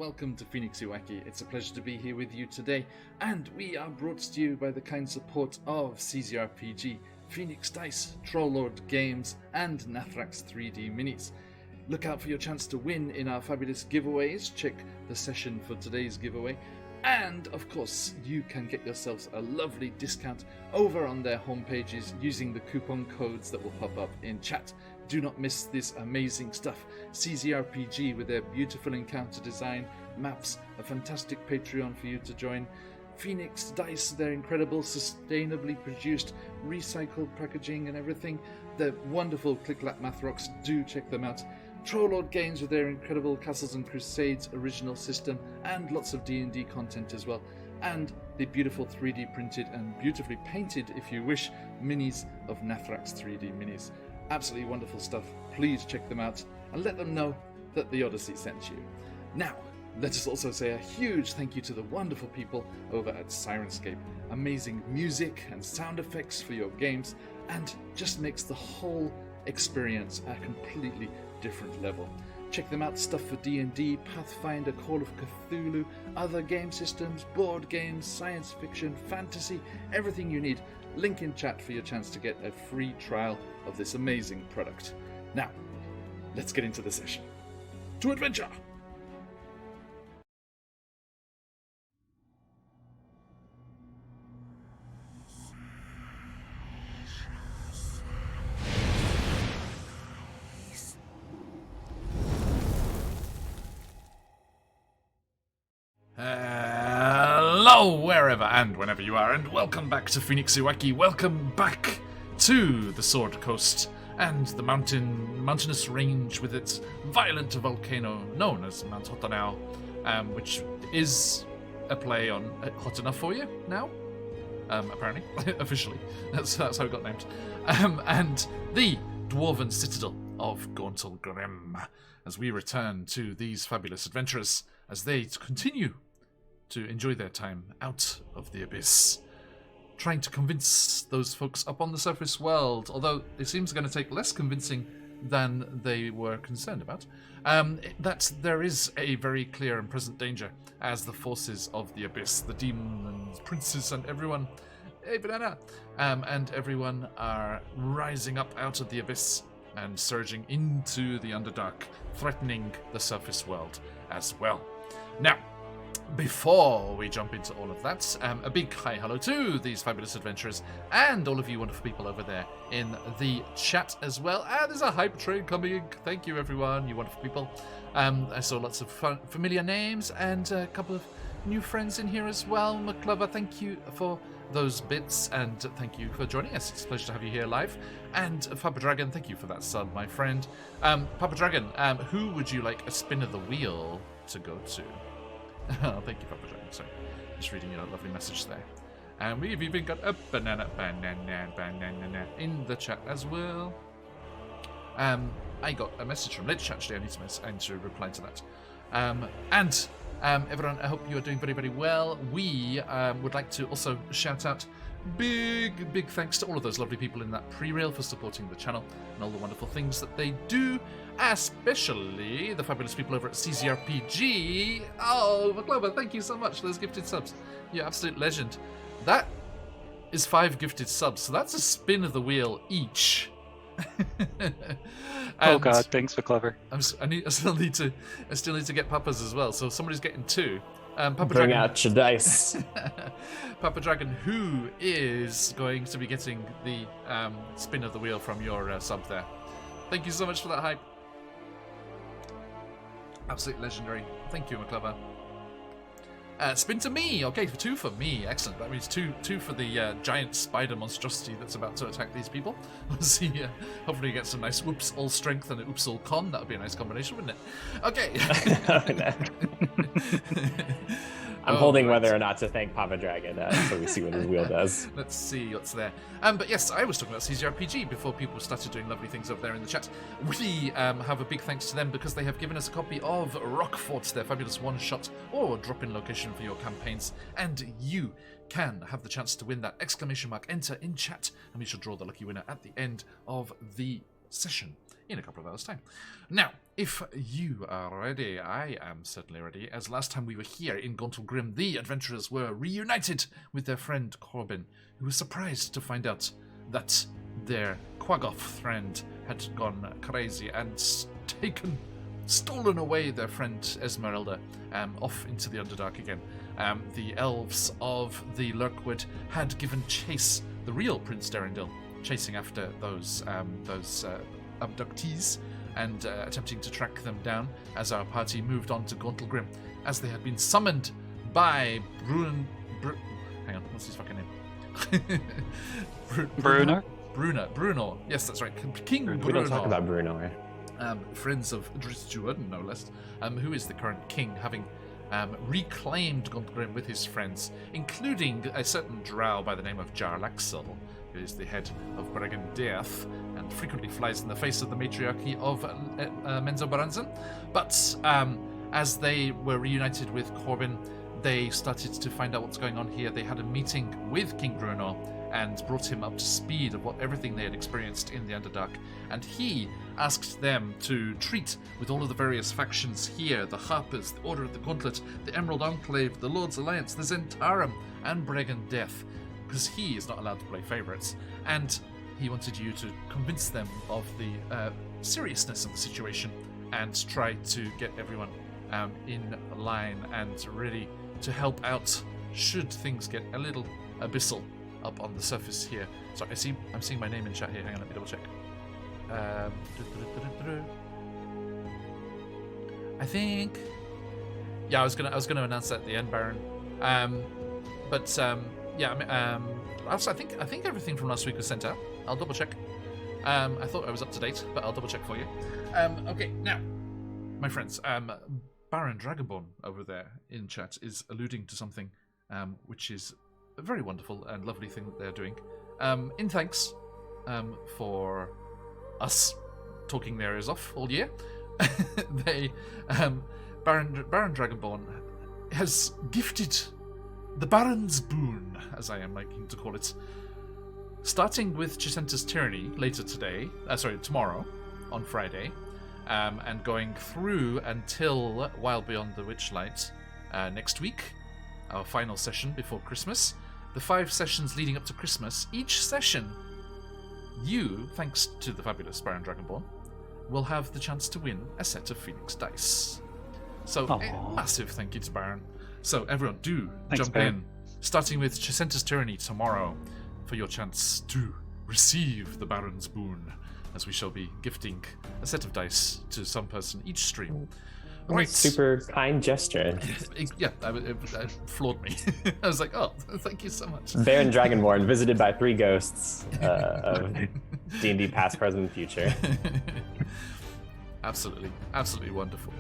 welcome to QuestJunkiesUK. It's a pleasure to be here with you today, and we are brought to you by the kind support of CZRPG, Phoenix Dice, Trollord Games, and Nathrax 3D Minis. Look out for your chance to win in our fabulous giveaways. Check the session for today's giveaway. And, of course, you can get yourselves a lovely discount over on their homepages using the coupon codes that will pop up in chat. Do not miss this amazing stuff. CZRPG with their beautiful encounter design, maps, a fantastic Patreon for you to join. Phoenix Dice, their incredible, sustainably produced, recycled packaging and everything. The wonderful Click-Clap Math Rocks, do check them out. Trollord Games with their incredible Castles and Crusades original system and lots of D&D content as well. And the beautiful 3D printed and beautifully painted, if you wish, minis of Nathrax 3D Minis. Absolutely wonderful stuff. Please check them out and let them know that the Odyssey sent you. Now, let us also say a huge thank you to the wonderful people over at Sirenscape. Amazing music and sound effects for your games, and just makes the whole experience a completely different level. Check them out, stuff for D&D, Pathfinder, Call of Cthulhu, other game systems, board games, science fiction, fantasy, everything you need. Link in chat for your chance to get a free trial of this amazing product. Now, let's get into the session. To adventure! Hello, wherever and whenever you are, and welcome back to QuestJunkiesUK. Welcome back to the Sword Coast and the mountainous range with its violent volcano known as Mount Hotanau, which is a play on Hot Enough for You now, apparently, officially. That's how it got named. And the dwarven citadel of Gauntlgrim, as we return to these fabulous adventurers as they continue to enjoy their time out of the abyss, trying to convince those folks up on the surface world, although it seems going to take less convincing than they were concerned about, that there is a very clear and present danger as the forces of the abyss, the demons, princes, and everyone, and everyone are rising up out of the abyss and surging into the Underdark, threatening the surface world as well. Now, before we jump into all of that, a big hi hello to these fabulous adventurers and all of you wonderful people over there in the chat as well. And there's a hype train coming in. Thank you, everyone, you wonderful people. I saw lots of familiar names and a couple of new friends in here as well. McClover, thank you for those bits, and thank you for joining us. It's a pleasure to have you here live. And Papa Dragon, thank you for that sub, my friend. Papa Dragon, who would you like a spin of the wheel to go to? Oh, thank you, Papa Dragon. Sorry, just reading your lovely message there. And we've even got a banana in the chat as well. I got a message from Lich, actually. I need to reply to that. Everyone, I hope you are doing very, very well. We would like to also shout out big thanks to all of those lovely people in that pre-rail for supporting the channel and all the wonderful things that they do, especially the fabulous people over at CZRPG. Oh, McClover, thank you so much for those gifted subs. You're absolute legend. That is 5 gifted subs, so that's a spin of the wheel each. Oh god, thanks for clever. I still need to get Papa's as well, so somebody's getting 2. Papa Bring Dragon, out your dice. Papa Dragon, who is going to be getting the spin of the wheel from your sub there? Thank you so much for that hype. Absolutely legendary. Thank you, McClever. Spin to me. Okay, 2 for me. Excellent. That means two for the giant spider monstrosity that's about to attack these people. We'll see. Hopefully you get some nice oops all strength and an oops all con. That would be a nice combination, wouldn't it? Okay. I'm holding whether or not to thank Papa Dragon, so we see what his wheel does. Let's see what's there. But yes, I was talking about CZRPG before people started doing lovely things over there in the chat. We have a big thanks to them because they have given us a copy of Rockfort, their fabulous one-shot or drop-in location for your campaigns, and you can have the chance to win that! Enter in chat, and we shall draw the lucky winner at the end of the session. in a couple of hours' time. Now, if you are ready, I am certainly ready. As last time we were here in Gauntlegrim, the adventurers were reunited with their friend Corbin, who was surprised to find out that their Quaggoth friend had gone crazy and stolen away their friend Esmeralda off into the Underdark again. The elves of the Lurkwood had given chase, the real Prince Darendil, chasing after those abductees and attempting to track them down as our party moved on to Gauntlegrim, as they had been summoned by hang on, what's his fucking name? Bruno. Yes, that's right. King Bruno. We don't talk about Bruno, right? Friends of Drizzt, no less, who is the current king, having reclaimed Gauntlegrim with his friends, including a certain drow by the name of Jarlaxle, who is the head of Bregan Death and frequently flies in the face of the matriarchy of Menzoberranzan. But as they were reunited with Corbin, they started to find out what's going on here. They had a meeting with King Bruno and brought him up to speed of everything they had experienced in the Underdark. And he asked them to treat with all of the various factions here, the Harpers, the Order of the Gauntlet, the Emerald Enclave, the Lord's Alliance, the Zentarum, and Bregan Death, because he is not allowed to play favourites. And he wanted you to convince them of the seriousness of the situation and try to get everyone in line and ready to help out should things get a little abyssal up on the surface here. So I'm seeing my name in chat here. Hang on, let me double check. I think, yeah, I was gonna announce that at the end, Baron. Also, I think everything from last week was sent out. I'll double check. I thought I was up to date, but I'll double check for you. Okay, now, my friends, Baron Dragonborn over there in chat is alluding to something, which is a very wonderful and lovely thing that they're doing. In thanks for us talking their ears off all year, Baron Dragonborn has gifted the Baron's Boon, as I am liking to call it, starting with Chisenta's Tyranny later tomorrow, on Friday, and going through until Wild Beyond the Witchlight next week, our final session before Christmas. The 5 sessions leading up to Christmas, each session, you, thanks to the fabulous Baron Dragonborn, will have the chance to win a set of Phoenix dice. So, a massive thank you to Baron. So, everyone, jump in, starting with Chisenta's Tyranny tomorrow, for your chance to receive the Baron's Boon, as we shall be gifting a set of dice to some person each stream. Right. Super kind gesture. Yeah, it floored me. I was like, oh, thank you so much. Baron Dragonborn, visited by 3 ghosts of D&D past, present, future. Absolutely wonderful.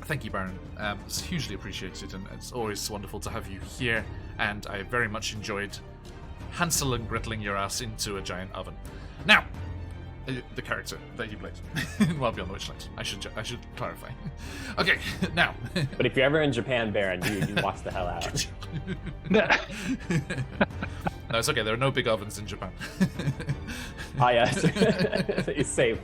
Thank you, Baron. It's hugely appreciated, and it's always wonderful to have you here, and I very much enjoyed Hansel and Greteling your ass into a giant oven. Now, the character that you played in Wild Beyond the Witchlight. I should clarify. Okay, now. But if you're ever in Japan, Baron, you watch the hell out. No, it's okay. There are no big ovens in Japan. Yes. It's safe.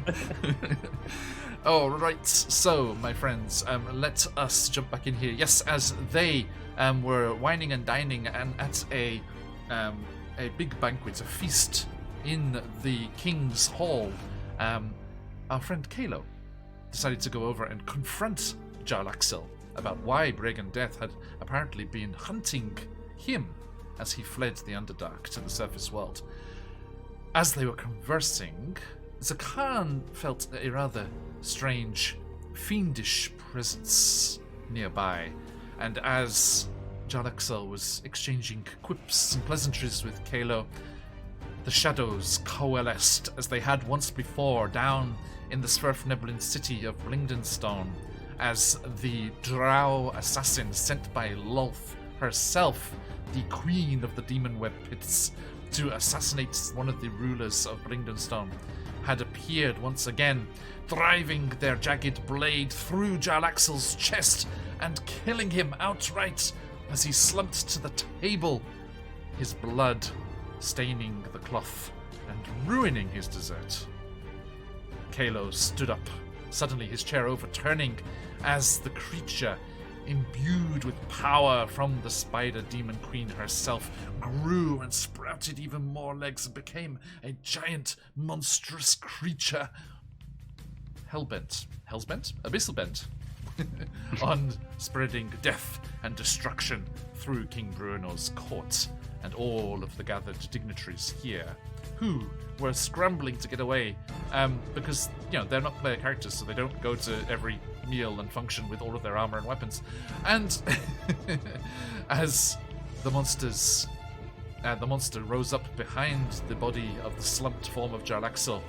All right, so my friends, let us jump back in here. Yes, as they were wining and dining and at a big banquet, a feast in the King's Hall, our friend Kalo decided to go over and confront Jarlaxle about why Bregan Death had apparently been hunting him as he fled the Underdark to the surface world. As they were conversing, Zakan felt a rather strange, fiendish presence nearby, and as Jarlaxle was exchanging quips and pleasantries with Kalo, the shadows coalesced as they had once before down in the Sverfneblin city of Blingdenstone, as the drow assassin sent by Lolth herself, the queen of the demon web pits, to assassinate one of the rulers of Blingdenstone, had appeared once again, driving their jagged blade through Jarlaxle's chest and killing him outright as he slumped to the table, his blood staining the cloth and ruining his dessert. Kalo stood up, suddenly his chair overturning as the creature, imbued with power from the spider demon queen herself, grew and sprouted even more legs and became a giant, monstrous creature. Hellbent, abyssal bent, on spreading death and destruction through King Bruno's court and all of the gathered dignitaries here, who were scrambling to get away, because they're not player characters, so they don't go to every meal and function with all of their armor and weapons. And as the monster rose up behind the body of the slumped form of Jarlaxle,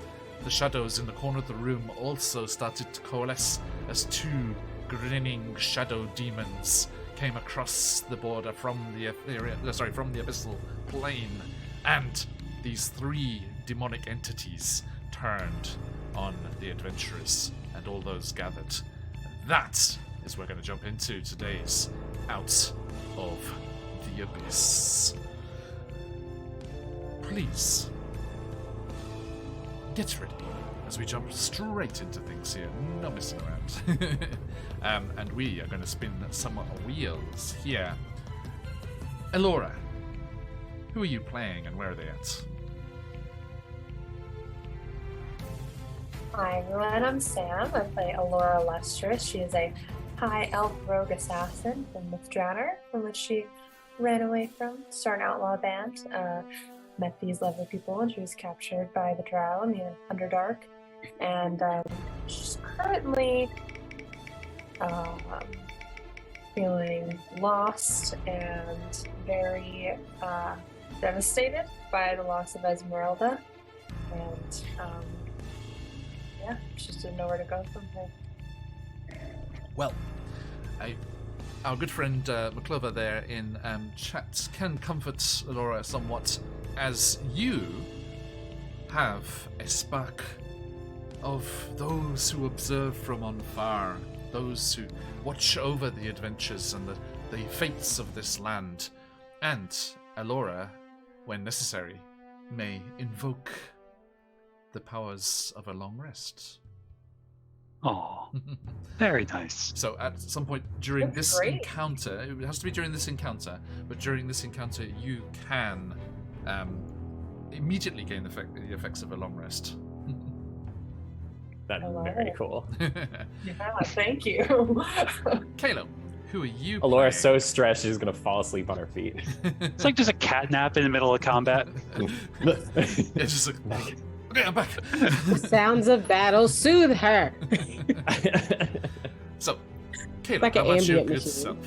the shadows in the corner of the room also started to coalesce as two grinning shadow demons came across the border from the abyssal plane, and these three demonic entities turned on the adventurers and all those gathered. That is where we're going to jump into today's Out of the Abyss. Please get ready as we jump straight into things here, no messing around. And we are going to spin some wheels here. Elora, who are you playing and where are they at? Hi everyone, I'm Sam. I play Elora Lustrous. She is a high elf rogue assassin from Mithranor, from which she ran away from to start an outlaw band. Met these lovely people and she was captured by the Drow in the Underdark. And she's currently feeling lost and very devastated by the loss of Esmeralda. And she just didn't know where to go from here. Well, our good friend McClover there in chat can comfort Laura somewhat, as you have a spark of those who observe from on far, those who watch over the adventures and the fates of this land, and Elora, when necessary, may invoke the powers of a long rest. Oh, very nice. So at some point during That's this great. encounter, it has to be during this encounter, but during this encounter you can immediately gain the effects of a long rest. That's Hello. very cool. Yeah, thank you. Kalo, who are you Alora's playing? so stressed she's gonna fall asleep on her feet. It's like just a cat nap in the middle of combat. It's just like, okay, I'm back. The sounds of battle soothe her. So, Kalo, Like how an about your ambient good machine. self?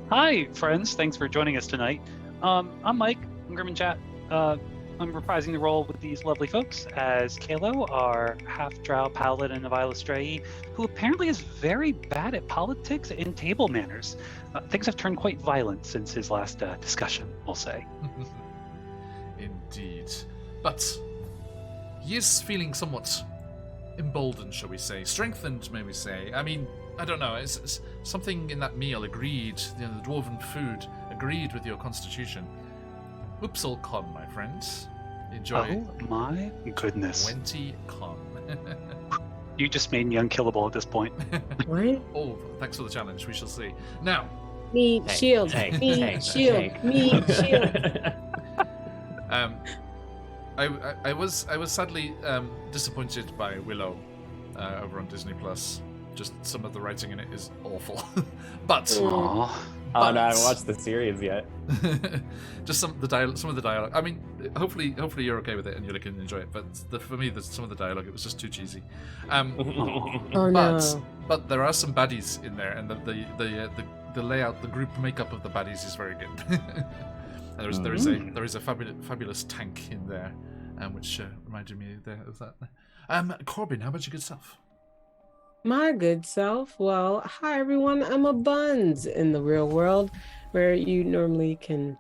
Hi, friends. Thanks for joining us tonight. I'm Mike. I'm Grim and Chat. I'm reprising the role with these lovely folks as Kalo, our half-drow paladin of Ilestrae, who apparently is very bad at politics and table manners. Things have turned quite violent since his last discussion, we'll say. Indeed. But he is feeling somewhat emboldened, shall we say. Strengthened, may we say. I mean, I don't know. It's something in that meal agreed, the dwarven food agreed with your constitution. Oops, all con, my friends. Enjoy. Oh my goodness. 20 con. You just made me unkillable at this point. What? Oh, thanks for the challenge. We shall see. Now, Me Hey, shield. hey, Me hey, shield. hey. Me shield. I was sadly disappointed by Willow over on Disney Plus. Just some of the writing in it is awful. But Aww. Oh no, I haven't watched the series yet. just some of the dialogue. I mean, hopefully you're okay with it and you can enjoy it. But for me, some of the dialogue, it was just too cheesy. Oh But no. but there are some baddies in there, and the layout, the group makeup of the baddies is very good. And there is a fabulous tank in there, which reminded me there of that. Corbin, how about your good self? My good self. Well, hi everyone. I'm a Buns in the real world, where you normally can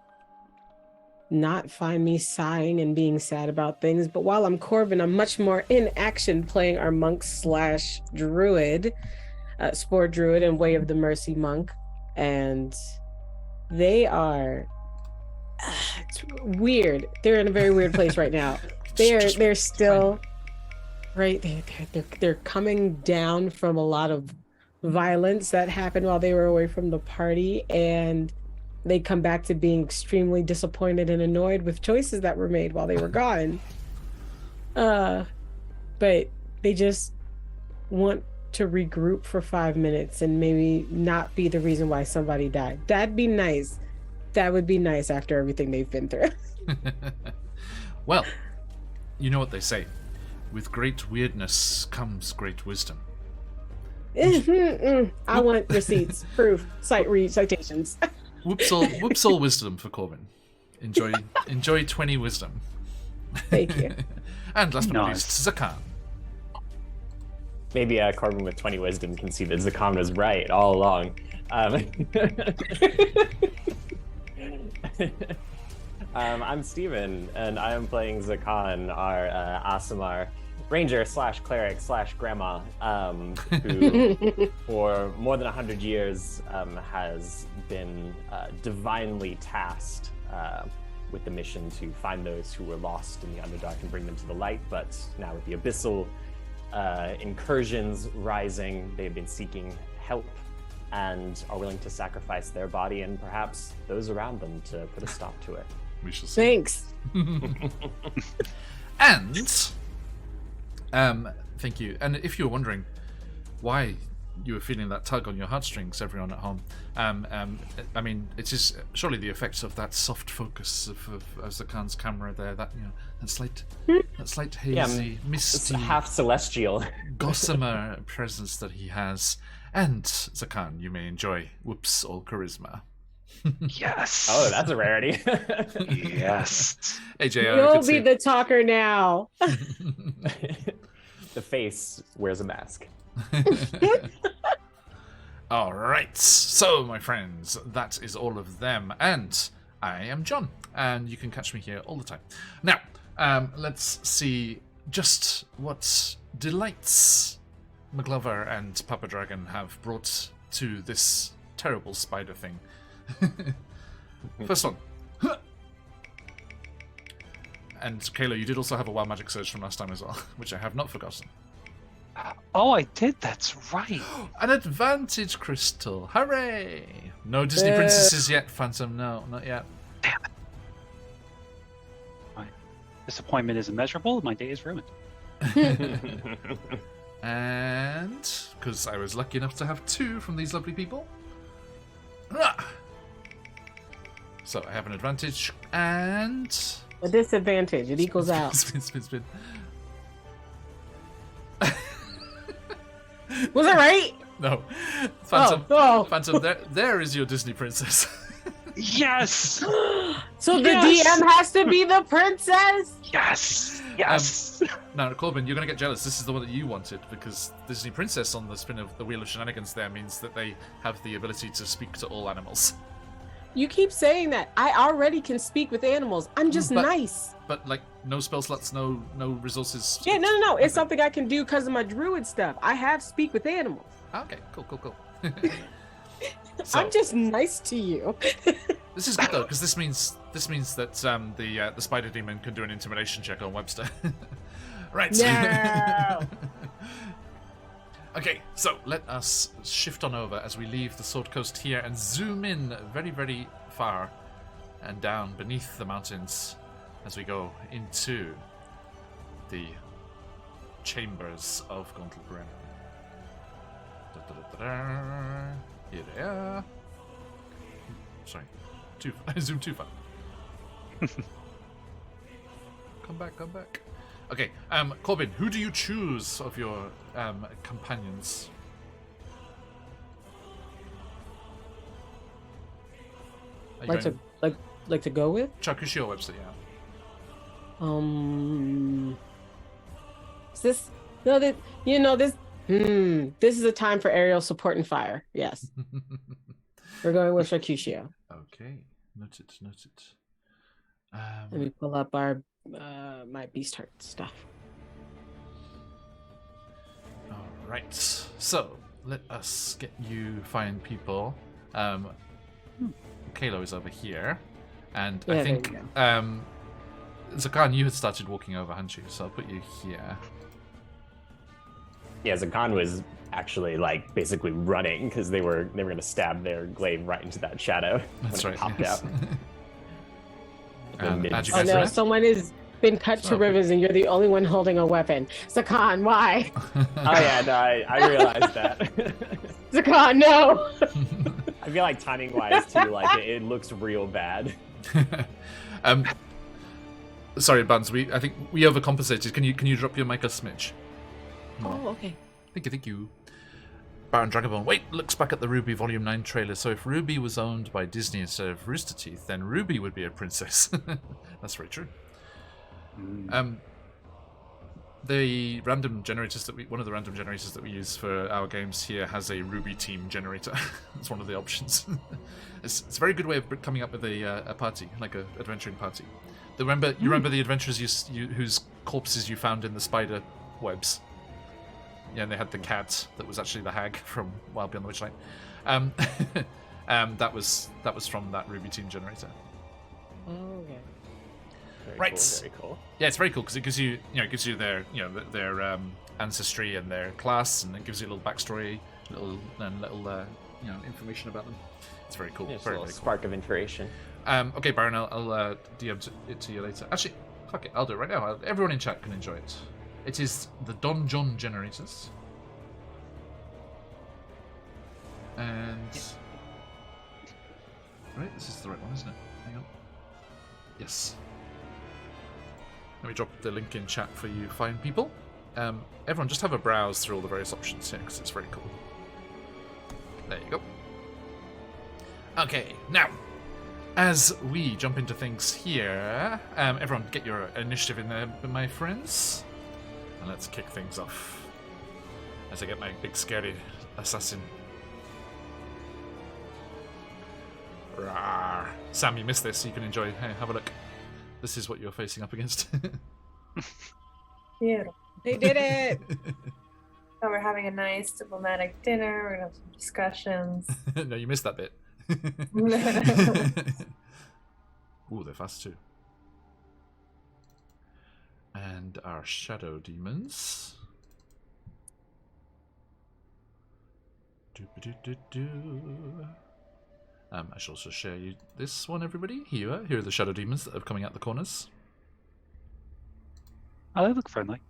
not find me sighing and being sad about things. But while I'm Corbin, I'm much more in action playing our monk/druid, Spore Druid and Way of the Mercy monk. And they are it's weird. They're in a very weird place right now. They're still right? They're coming down from a lot of violence that happened while they were away from the party, and they come back to being extremely disappointed and annoyed with choices that were made while they were gone. But they just want to regroup for 5 minutes and maybe not be the reason why somebody died. That'd be nice. That would be nice after everything they've been through. Well, you know what they say. With great weirdness comes great wisdom. I want receipts, proof, citations. Whoops all wisdom for Corbin. Enjoy 20 wisdom. Thank you. And last but not least, Zakan. Maybe Corbin with 20 wisdom can see that Zakan was right all along. I'm Steven, and I am playing Zakan, our Aasimar ranger / cleric / grandma, who for more than 100 years has been divinely tasked with the mission to find those who were lost in the Underdark and bring them to the light. But now with the abyssal incursions rising, they've been seeking help and are willing to sacrifice their body and perhaps those around them to put a stop to it. We shall see. Thanks. And thank you. And if you're wondering why you were feeling that tug on your heartstrings, everyone at home, I mean, it is surely the effects of that soft focus of Zakan's camera there. That that slight hazy, misty, it's half celestial, gossamer presence that he has. And Zakan, you may enjoy whoops all charisma. Yes. Oh, that's a rarity. Yes. AJ, You'll be the talker now. The face wears a mask. All right, so my friends, that is all of them, and I am John, and you can catch me here all the time. Now, let's see just what delights McGlover and Papa Dragon have brought to this terrible spider thing. First one. And Kayla, you did also have a wild magic surge from last time as well, which I have not forgotten. Oh, I did. That's right. An advantage crystal. Hooray! No Disney princesses yet, Phantom. No, not yet. Damn it. My disappointment is immeasurable. My day is ruined. And because I was lucky enough to have 2 from these lovely people. So I have an advantage and A disadvantage. It equals out. Spin. Was it right? No. Phantom. Oh. Phantom, there is your Disney princess. Yes. So the Yes! DM has to be the princess? Yes. Yes. Now, Corbin, you're going to get jealous. This is the one that you wanted, because Disney princess on the spin of the Wheel of Shenanigans there means that they have the ability to speak to all animals. You keep saying that. I already can speak with animals. I'm just But- nice. But, like, no spell slots, no resources. Yeah, no. It's Okay. something I can do because of my druid stuff. I have speak with animals. Okay, cool. So, I'm just nice to you. this is good though, because this means that the spider demon can do an intimidation check on Webster. Right. No. Okay, so let us shift on over as we leave the Sword Coast here and zoom in very, very far and down beneath the mountains as we go into the chambers of Gauntlebren. Here they are. Sorry, I zoomed too far. Come back. Okay, Corbin, who do you choose of your companions? Are you Like to go with? Chakushi or Webster, yeah. Is this no that you know this this is a time for aerial support and fire. Yes. We're going with Shakushio. Okay, noted. Let me pull up our my beast heart stuff. All right, so let us get you find people. Kalo is over here, and Yeah, I there think you Zakan, you had started walking over, hadn't you? So I'll put you here. Yeah, Zakan was actually like basically running because they were going to stab their glaive right into that shadow That's when right. it popped yes. out. And how'd you Oh guys no, react? someone has been cut to So- ribbons and you're the only one holding a weapon. Zakan, why? Oh yeah, no, I realized that. Zakan, no! I feel like timing wise too, like it looks real bad. Sorry, Buns. I think we overcompensated. Can you drop your mic a smidge? Oh, okay. Thank you. Baron Dragonbone. Wait, looks back at the Ruby Volume 9 trailer. So if Ruby was owned by Disney instead of Rooster Teeth, then Ruby would be a princess. That's very true. The random generators one of the random generators that we use for our games here has a Ruby team generator. It's one of the options. It's a very good way of coming up with a party, like a adventuring party. You remember the adventurers whose corpses you found in the spider webs? Yeah, and they had the cat that was actually the hag from Wild Beyond the Witchlight. That was from that Ruby team generator. Oh, okay. Very Right. Cool, very cool. Yeah, it's very cool because it gives you their their ancestry and their class, and it gives you a little backstory, little information about them. It's very cool. Yeah, just Very a little very cool. spark of inspiration. Okay, Baron, I'll DM it to you later. Actually, fuck it, I'll do it right now. Everyone in chat can enjoy it. It is the Don John generators. And... Right, this is the right one, isn't it? Hang on. Yes. Let me drop the link in chat for you fine people. Everyone, just have a browse through all the various options here, because it's very cool. There you go. Okay, now... As we jump into things here, everyone get your initiative in there, my friends. And let's kick things off. As I get my big scary assassin. Rawr. Sam, you missed this, so you can enjoy. Hey, have a look. This is what you're facing up against. Beautiful. They did it! So we're having a nice diplomatic dinner. We're gonna have some discussions. No, you missed that bit. Ooh, they're fast too. And our shadow demons. Doo-ba-doo-doo-doo. I shall also share you this one, everybody. Here are the shadow demons that are coming out the corners. Oh, they look friendly.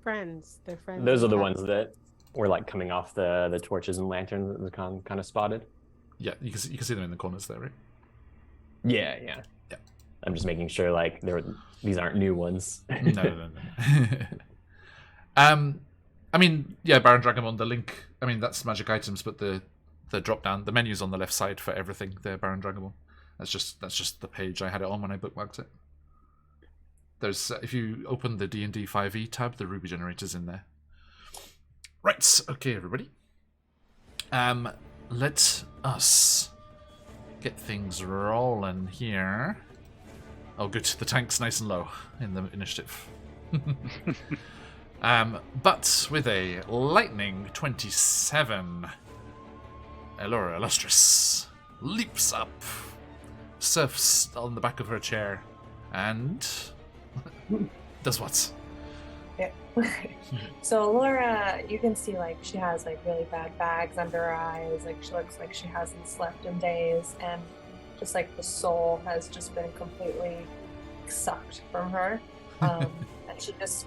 Friends. They're friends. Those are the ones that were like coming off the torches and lanterns that the con kind of spotted. Yeah, you can see them in the corners there, right? Yeah. Yeah. I'm just making sure like these aren't new ones. No. I mean, yeah, Baron Dragonbone, the link. I mean, that's magic items, but the drop down, the menu's on the left side for everything. There, Baron Dragonbone. That's just the page I had it on when I bookmarked it. There's if you open the D&D 5e tab, the Ruby generator's in there. Right, okay, everybody. Let us get things rolling here. Oh, good. The tank's nice and low in the initiative. But with a lightning 27, Elora Illustris leaps up, surfs on the back of her chair, and does what? Yeah. So Laura, you can see like she has like really bad bags under her eyes. Like she looks like she hasn't slept in days, and just like the soul has just been completely sucked from her. And she just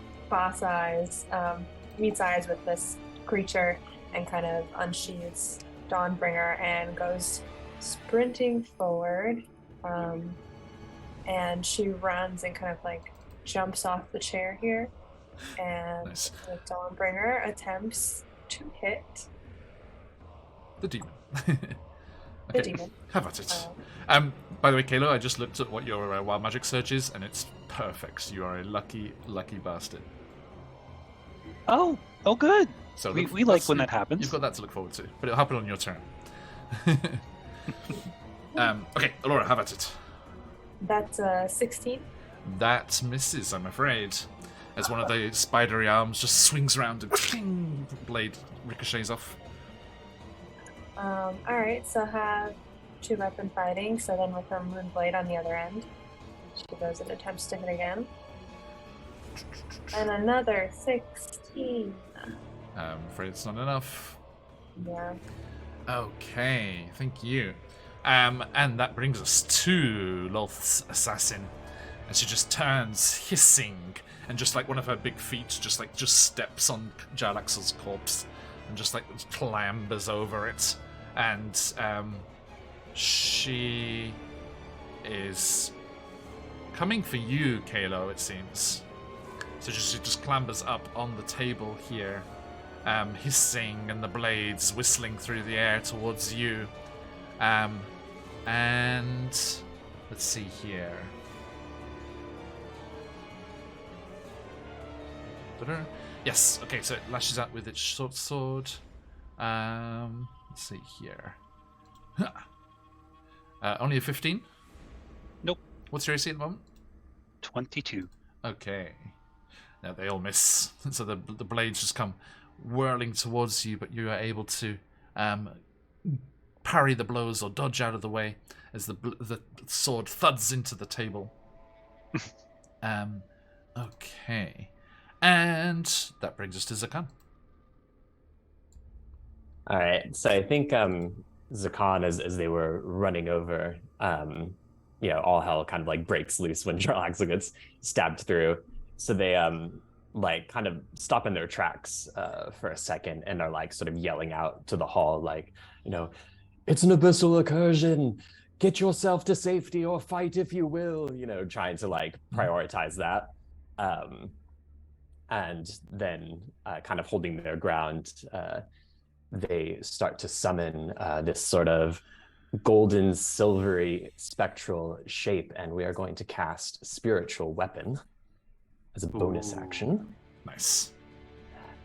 meets eyes with this creature and kind of unsheathes Dawnbringer and goes sprinting forward. And she runs and kind of like jumps off the chair here. And Nice. the Dawnbringer attempts to hit The demon. the demon. Have at it. By the way, Kayla, I just looked at what your wild magic search is, and it's perfect. You are a lucky, lucky bastard. Oh, good. So We like when that You've happens. got that to look forward to, but it'll happen on your turn. Okay, Alora, have at it. That's 16. That misses, I'm afraid. As one of the spidery arms just swings around and cling, blade ricochets off. Alright, so have 2 weapon fighting, so then with her moon blade on the other end, she goes and attempts to hit again. And another 6 15. I'm afraid it's not enough. Yeah. Okay, thank you. And that brings us to Loth's assassin. And she just turns hissing, and just like one of her big feet just steps on Jarlaxle's corpse and just like clambers over it. And she is coming for you, Kalo, it seems. So she just clambers up on the table here, hissing and the blades whistling through the air towards you. And let's see here. Yes, okay, so it lashes out with its short sword. Let's see here. Only a 15? Nope. What's your AC at the moment? 22. Okay. Now they all miss. So the blades just come whirling towards you, but you are able to parry the blows or dodge out of the way as the sword thuds into the table. Okay. And that brings us to Zakan. All right, so I think Zakan, as they were running over, all hell kind of like breaks loose when Jarlaxle gets stabbed through. So they like kind of stop in their tracks for a second and are like sort of yelling out to the hall, like, it's an abyssal incursion. Get yourself to safety or fight if you will. Trying to like prioritize that. And then kind of holding their ground, they start to summon this sort of golden, silvery, spectral shape, and we are going to cast Spiritual Weapon as a bonus action. Nice.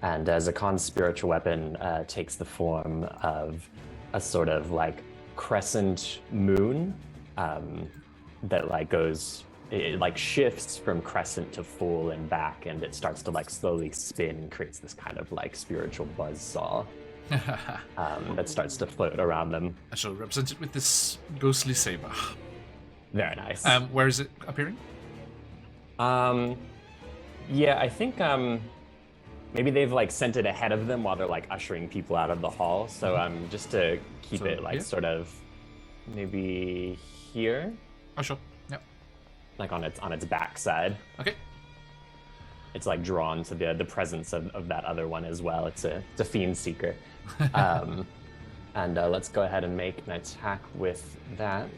And Zakan's Spiritual Weapon takes the form of a sort of like crescent moon that like goes... It like shifts from crescent to full and back, and it starts to like slowly spin and creates this kind of like spiritual buzzsaw that starts to float around them. I shall represent it with this ghostly saber. Very nice. Where is it appearing? Yeah, I think maybe they've like sent it ahead of them while they're like ushering people out of the hall. So just to keep it like sort of maybe here. Oh, sure. Yep. Like on its backside. Okay. It's like drawn to the presence of that other one as well. It's a Fiend Seeker. And let's go ahead and make an attack with that.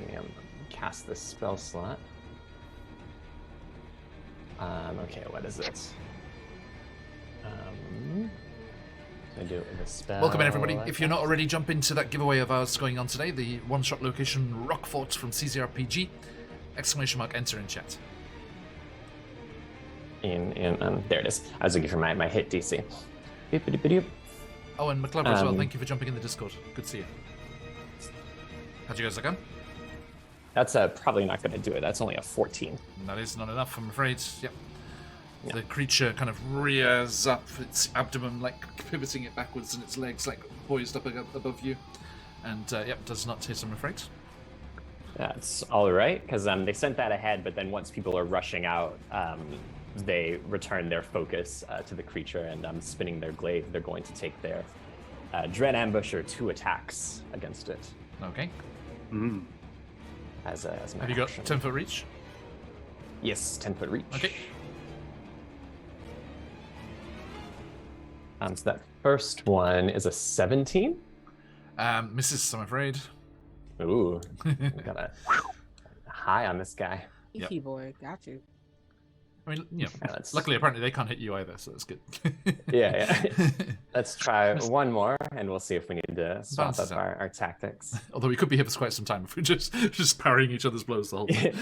Cast this spell slot. Okay, what is it? I do it with a spell. Welcome in, everybody. If you're not already, jump into that giveaway of ours going on today, the one-shot location Rockfort from CZRPG. ! Enter in chat. There it is. I was looking for my hit DC. Oh, and McClever as well. Thank you for jumping in the Discord. Good to see you. How'd you guys go? That's probably not going to do it. That's only a 14. That is not enough, I'm afraid. Yep. The creature kind of rears up, its abdomen like pivoting it backwards, and its legs like poised up above you. And yep, does not hit, I'm afraid. That's all right, because they sent that ahead, but then once people are rushing out, they return their focus to the creature, and spinning their glaive, they're going to take their Dread Ambusher 2 attacks against it. Okay. As my Have you got action. 10-foot reach? Yes, 10-foot reach. Okay. So that first one is a 17. Misses, I'm afraid. Ooh, got a high on this guy. Yep. Easy boy, got you. I mean, Yeah, luckily, apparently, they can't hit you either, so that's good. yeah. Let's try one more, and we'll see if we need to swap Bounces up out. our tactics. Although we could be here for quite some time if we're just parrying each other's blows the whole time.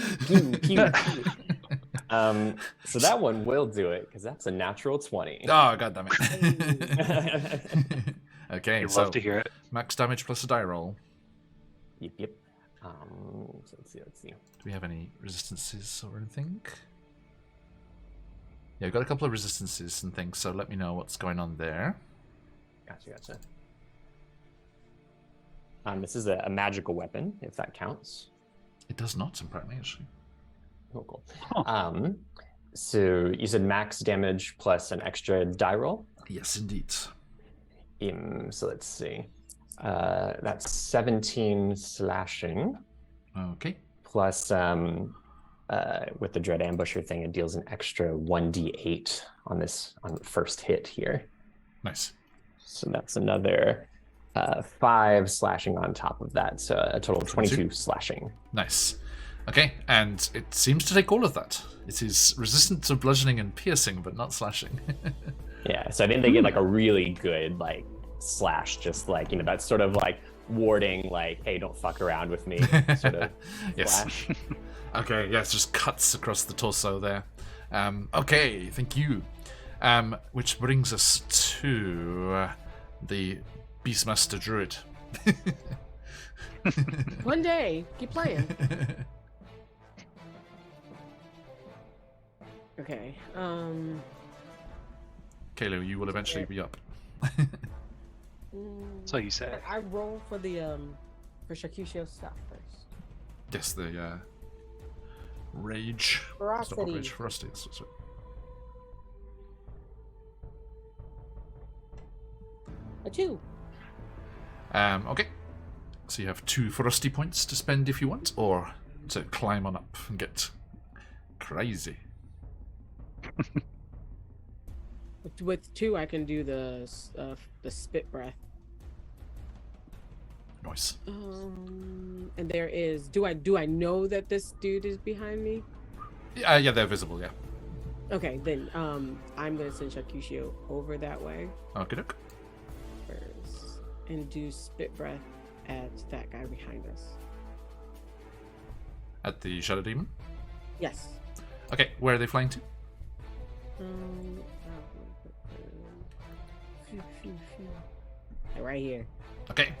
So that one will do it, because that's a natural 20. Oh, god damn it. Okay, You'd so love to hear it. max damage plus a die roll. Yep. So let's see. Do we have any resistances or anything? Yeah, we've got a couple of resistances and things, so let me know what's going on there. Gotcha. This is a magical weapon, if that counts. It does not, apparently, actually. Oh, cool. Huh. So you said max damage plus an extra die roll? Yes, indeed. So let's see. That's 17 slashing. Okay. Plus, with the Dread Ambusher thing, it deals an extra 1d8 on the first hit here. Nice. So that's another 5 slashing on top of that. So a total of 22 slashing. Nice. Okay, and it seems to take all of that. It is resistant to bludgeoning and piercing, but not slashing. Yeah, so I think they get like a really good like slash, just like, you know, that's sort of like warding, like, hey, don't fuck around with me sort of yes. slash. Okay, yeah, it just cuts across the torso there. Okay, thank you. Which brings us to the Beastmaster Druid. One day, keep playing. Okay. Kalo, you will eventually be up. So you say. I roll for the for Shakusho stuff first. Yes, the rage. Ferocity. It's not rage, ferocity. That's right. A 2. Okay. So you have 2 ferocity points to spend if you want, or to climb on up and get crazy. With 2, I can do the spit breath. Nice. And there is. Do I know that this dude is behind me? Yeah, they're visible. Yeah. Okay, then I'm gonna send Shakusho over that way Okay, doke. first and do spit breath at that guy behind us. At the Shadow Demon. Yes. Okay, where are they flying to? Right here. Okay.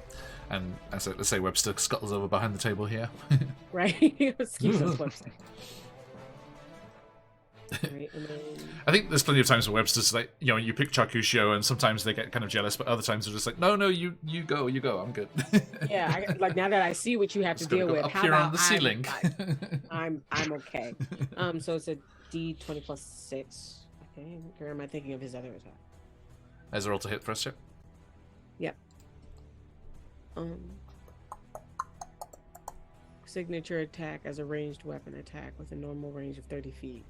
And let's say Webster scuttles over behind the table here. Right. Excuse us, Webster. Right, and then... I think there's plenty of times where Webster's like, you know, you pick Chakusho and sometimes they get kind of jealous, but other times they're just like, no, you go, I'm good. Yeah, like now that I see what you have to deal with, up how here about on the ceiling? I'm okay. So it's a D20 plus 6. Okay, or am I thinking of his other attack? As a roll to hit first, yeah. Yep. Signature attack as a ranged weapon attack with a normal range of 30 feet.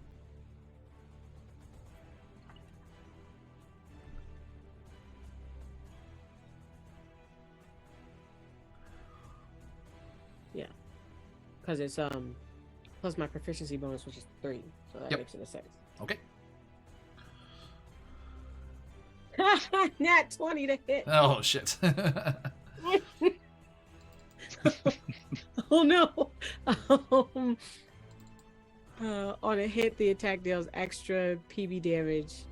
Yeah. Because it's plus my proficiency bonus, which is 3, so that makes it a 6. Okay. Nat 20 to hit. Oh shit. Oh no. On a hit, the attack deals extra PB damage.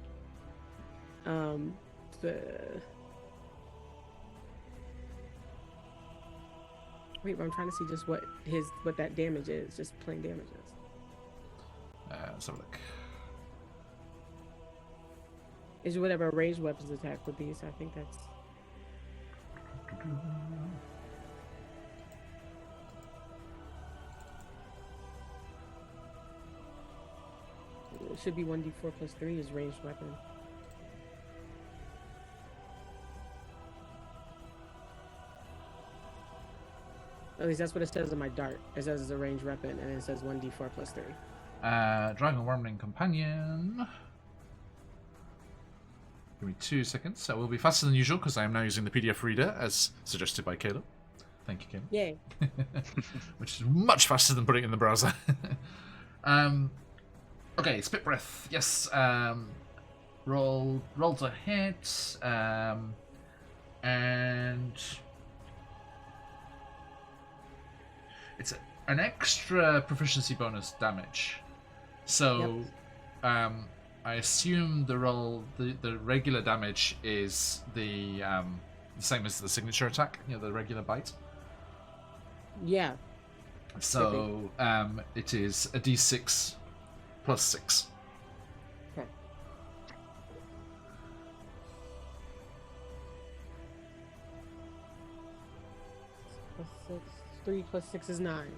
Wait, but I'm trying to see just what that damage is. Just plain damage is. Let's have a look. Is whatever ranged weapons attack would be. So I think that's. It should be 1d4 plus 3 is ranged weapon. At least that's what it says on my dart. It says it's a ranged weapon, and it says 1d4 plus 3. Dragon Wormling Companion. Give me 2 seconds. That will be faster than usual because I am now using the PDF reader as suggested by Caleb. Thank you, Caleb. Yay. Which is much faster than putting it in the browser. Okay, spit breath. Yes. Roll to hit. And it's an extra proficiency bonus damage. So, I assume the regular damage is the same as the signature attack. You know, the regular bite. Yeah. So, it is a D6 plus 6. Okay. Plus 6. 3 plus 6 is 9.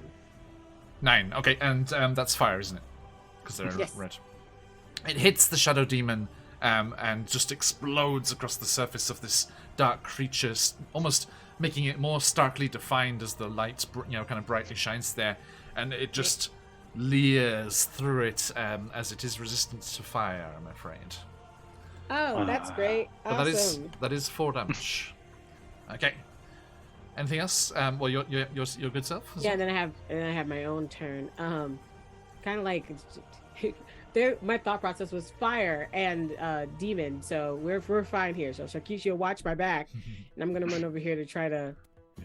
9. Okay, and that's fire, isn't it? Because they're Yes. red. It hits the shadow demon and just explodes across the surface of this dark creature, almost making it more starkly defined as the light, kind of brightly shines there, and it just leers through it as it is resistant to fire, I'm afraid. Oh, that's great. But Awesome. that is 4 damage. Okay. Anything else? Well, your good self. Yeah, and then I have my own turn. Kind of like my thought process was fire and demon, so we're fine here. So Shakisha, watch my back, and I'm gonna run over here to try to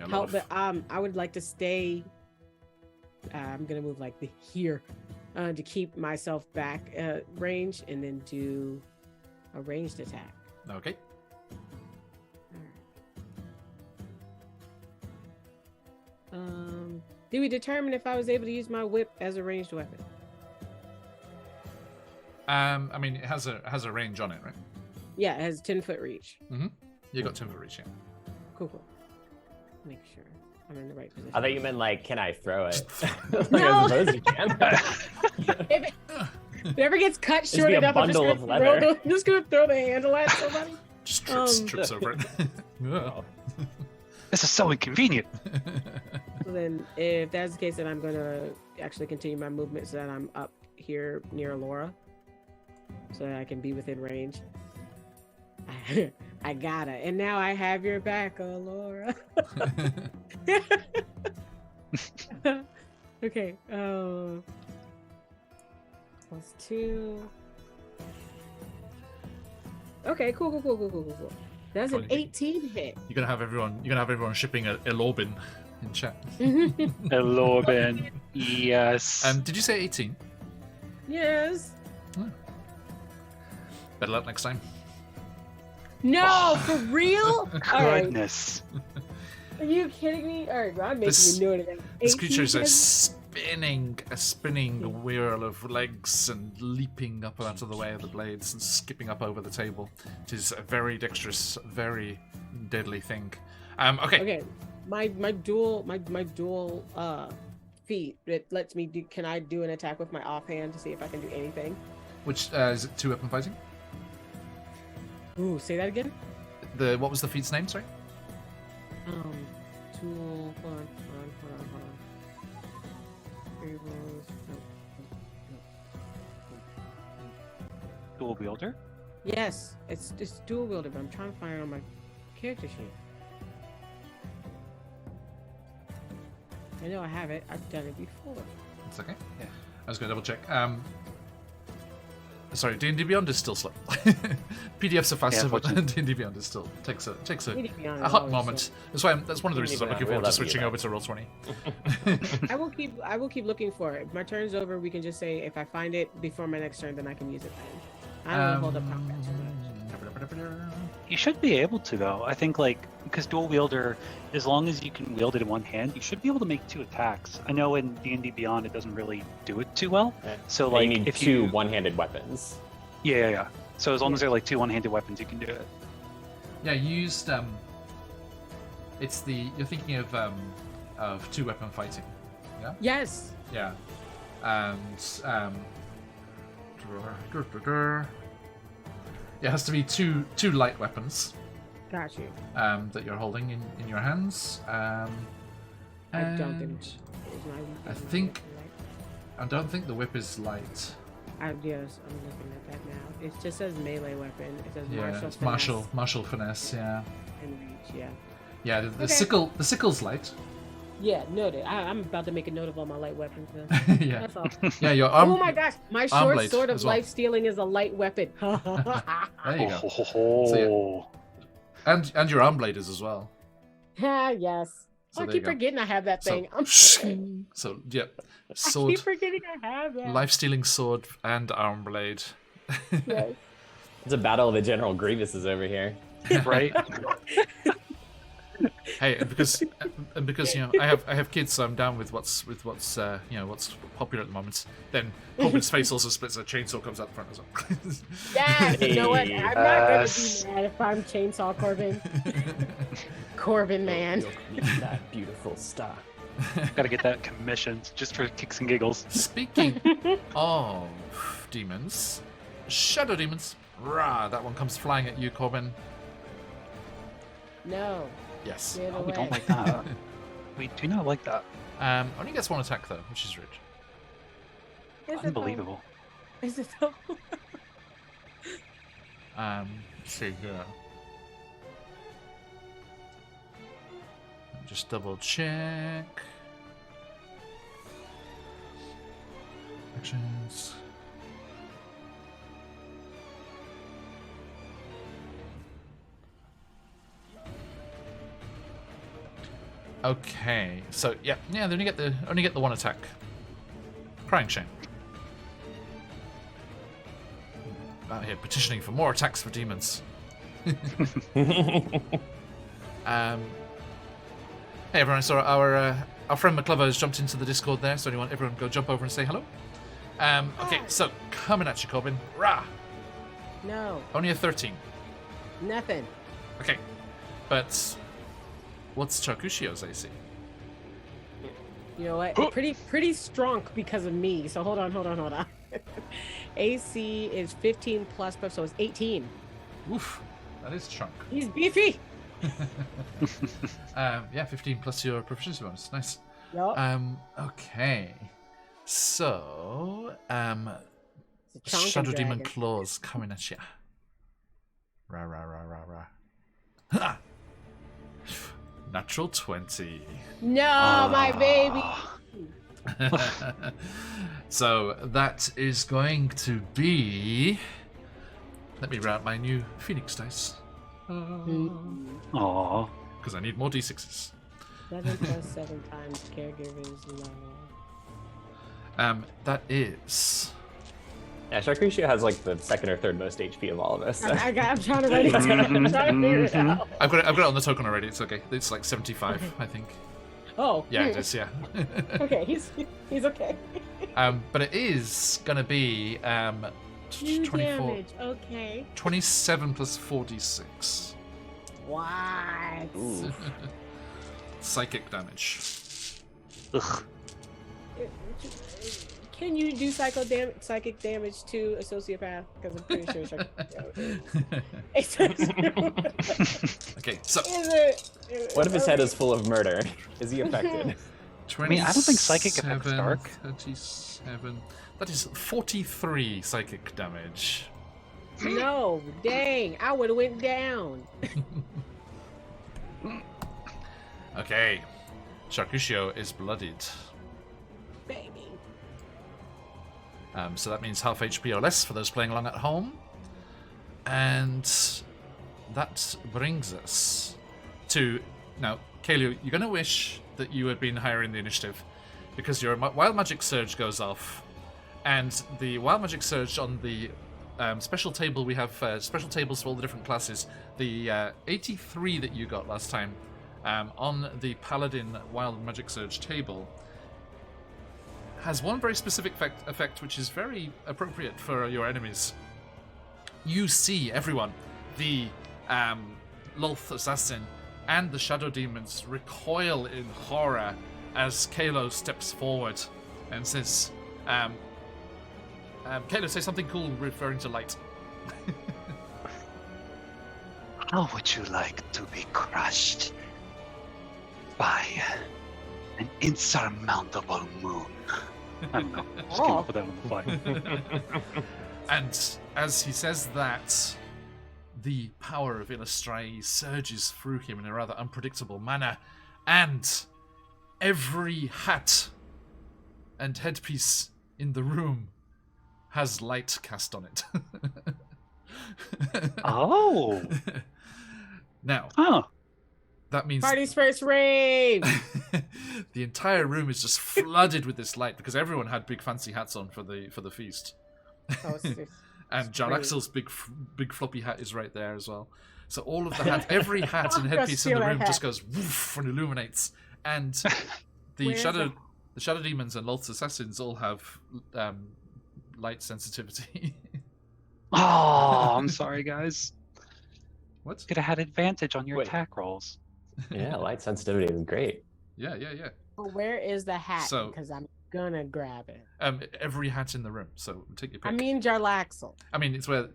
help. But I would like to stay. I'm gonna move like here to keep myself back range, and then do a ranged attack. Okay. Did we determine if I was able to use my whip as a ranged weapon? I mean, it has a range on it, right? Yeah, it has 10-foot reach. Mm-hmm. You got 10-foot reach, yeah. Cool. Make sure I'm in the right position. I thought you meant like, can I throw it? No. I suppose you can. If it ever gets cut Just short be a enough, I'm just bundle gonna, of leather. I'm just gonna throw the handle at somebody. Just trips over it. Oh. This is so inconvenient. So then, if that's the case, then I'm gonna actually continue my movement so that I'm up here near Laura, so that I can be within range. I gotta, and now I have your back, Laura. Okay. +2. Okay, cool. That's an 18 hit. You're gonna have everyone shipping a Lorbin in chat. Hello, Ben. Yes. Did you say 18? Yes. Better luck next time. No, for real? All right. Goodness. Are you kidding me? All right, bro, I'm making This- a note of that. This 18 creature is a hits? spinning whirl of legs and leaping up out of the way of the blades and skipping up over the table. It is a very dexterous, very deadly thing. Okay. Okay, my dual feat, it lets me do. Can I do an attack with my offhand to see if I can do anything? Which is it 2-weapon fighting? Ooh, say that again. What was the feat's name? Sorry. Tool. Hold on. Variables. Dual wielder? Yes, it's dual wielder, but I'm trying to find it on my character sheet. I know I have it. I've done it before. It's okay. Yeah. I was going to double check. Sorry, D&D Beyond is still slow. PDFs are faster, but D&D Beyond is still takes a D&D Beyond a is hot always moment. That's one of the reasons I'm looking forward to switching over to Roll20. I will keep looking for it. If my turn's over, we can just say if I find it before my next turn, then I can use it then. I don't hold up combat too much. You should be able to, though. I think, because dual wielder, as long as you can wield it in one hand, you should be able to make 2 attacks. I know in D&D Beyond it doesn't really do it too well. Yeah. So, you need if 2 one-handed weapons. Yeah. So as long as they're 2 one-handed weapons, you can do it. Yeah, you used you're thinking of 2-weapon fighting. Yeah? Yes. Yeah. And it has to be two light weapons. Got you. That you're holding in your hands. I don't think. I don't think the whip is light. I'm looking at that now. It just says melee weapon. It says Yeah, martial. it's martial finesse. Yeah. And reach. Yeah. Yeah, the Okay. sickle's light. Yeah, noted. I'm about to make a note of all my light weapons. Yeah. That's all. Yeah, your arm. Oh my gosh, my arm short blade sword of as well. life stealing is a light weapon. There you go. Oh. So, And your arm blade is as well. Yes. So I there you keep go. forgetting I have that thing. So yeah, I sword, keep forgetting I have that. life-stealing sword, and arm blade. Yes. It's a battle of the General Grievuses over here. Right? Hey, and because I have kids, so I'm down with what's what's popular at the moment. Then Corbin's face also splits, a chainsaw comes out the front as well. Yes, you know what? I'm not gonna Yes. be mad if I'm Chainsaw Corbin. Corbin, man. That beautiful star. Gotta get that commissioned just for kicks and giggles. Speaking of demons, Shadow Demons. Rah, that one comes flying at you, Corbin. No. Yes. Get Oh, we away. don't like that. We do not like that. Only gets one attack though, which is rude. Is it though? Unbelievable. Is it though? Let's see here. Just double check. Actions. Okay, so yeah, they only get the one attack. Crying shame. Out here petitioning for more attacks for demons. Hey everyone, so our friend McClover has jumped into the Discord there, so everyone go jump over and say hello. Okay, so coming at you, Corbin. Rah! No. Only a 13. Nothing. Okay, but what's Charcushio's AC? You know what? Pretty strong because of me. So hold on. AC is 15 plus, so it's 18. Oof, that is chunk. He's beefy. Yeah, 15 plus your proficiency bonus. Nice. Yup. Okay. So, It's a chonky Shadow Demon dragon. Claws coming at you. Rah, rah, rah, rah, rah. Ha! Natural 20. No, my baby. So, that is going to be... Let me route my new Phoenix dice. Aww. Because I need more d6s. 7 plus 7 times caregivers law. That is... Yeah, Sharkushia has like the second or third most HP of all of us. I'm trying to write it down. I'm trying to figure it out. I've got it on the token already. It's okay. It's like 75, I think. Oh. Yeah, it is. Yeah. Okay, he's okay. But it is gonna be 2 24, damage. Okay. 27 plus 46 What? Ooh. psychic damage. Ugh. Can you do psychic damage to a sociopath? Because I'm pretty sure Okay, so What if his head is full of murder? Is he affected? I mean, I don't think psychic affects 27, dark. 37. That is 43 psychic damage. No, dang! I would have went down. Okay, Sharkushio is bloodied. Baby. So that means half HP or less for those playing along at home. And that brings us to... Now, Kaelu, you're going to wish that you had been higher in the initiative, because your Wild Magic Surge goes off, and the Wild Magic Surge on the special table, we have special tables for all the different classes. The 83 that you got last time on the Paladin Wild Magic Surge table has one very specific effect which is very appropriate for your enemies. You see everyone, the Lolth Assassin and the Shadow Demons, recoil in horror as Kalo steps forward and says, Kalo, say something cool referring to light. How would you like to be crushed by an insurmountable moon? I don't know. Just came up with that on the fly. And as he says that, the power of Illustri surges through him in a rather unpredictable manner, and every hat and headpiece in the room has light cast on it. Oh. Now, Huh. that means Party's first rave. the entire room is just flooded with this light because everyone had big fancy hats on for the feast. Oh, And John great. Axel's big floppy hat is right there as well. So all of the hats, every hat and I'll headpiece in steal the that room hat. just goes woof and illuminates. And the Where's shadow demons and Lolth's assassins all have light sensitivity. Oh, I'm sorry, guys. What? Could have had advantage on your Wait. attack rolls. Yeah, light sensitivity is great. Yeah. But where is the hat? So- Because I'm gonna grab it. Every hat in the room. So take your pick. I mean Jarlaxle. I mean, it's where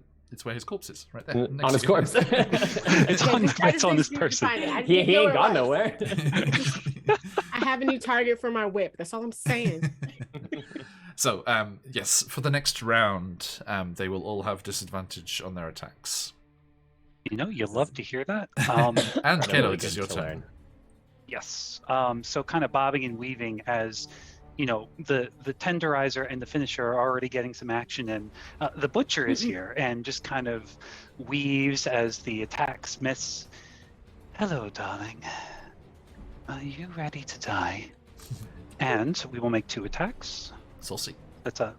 his corpse is, right there. On his corpse. It's on this person. He ain't gone nowhere. I have a new target for my whip. That's all I'm saying. So, yes, for the next round, they will all have disadvantage on their attacks. You know, you love to hear that. And Kalo, Really it is good your to turn. learn. Yes. So kind of bobbing and weaving as, you know, the tenderizer and the finisher are already getting some action, and the butcher is here and just kind of weaves as the attacks miss. Hello, darling. Are you ready to die? And we will make 2 attacks. Saucy. That's a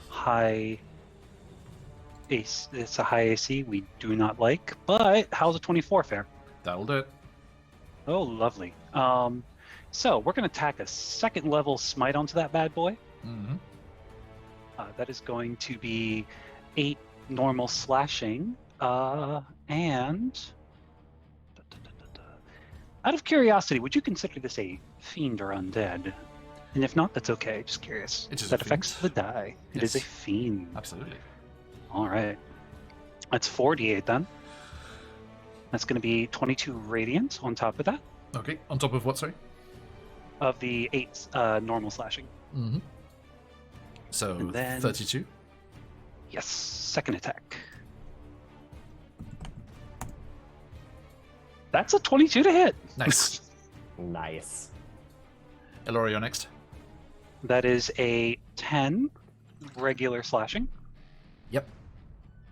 high AC. It's a high AC we do not like, but how's a 24 fare? That'll do it. Oh, lovely. So we're going to tack a 2nd level smite onto that bad boy. Mm-hmm. That is going to be 8 normal slashing, and out of curiosity, would you consider this a fiend or undead? And if not, that's okay. Just curious. It is that a affects the fiend. die. It is a Yes. fiend. Absolutely. All right. That's 48 then. That's going to be 22 radiant on top of that, Okay, on top of what, sorry? of the 8 normal slashing. Mm-hmm. So, And then- 32. Yes, 2nd attack. That's a 22 to hit. Nice. Nice. Elora, you're next. That is a 10 regular slashing. Yep.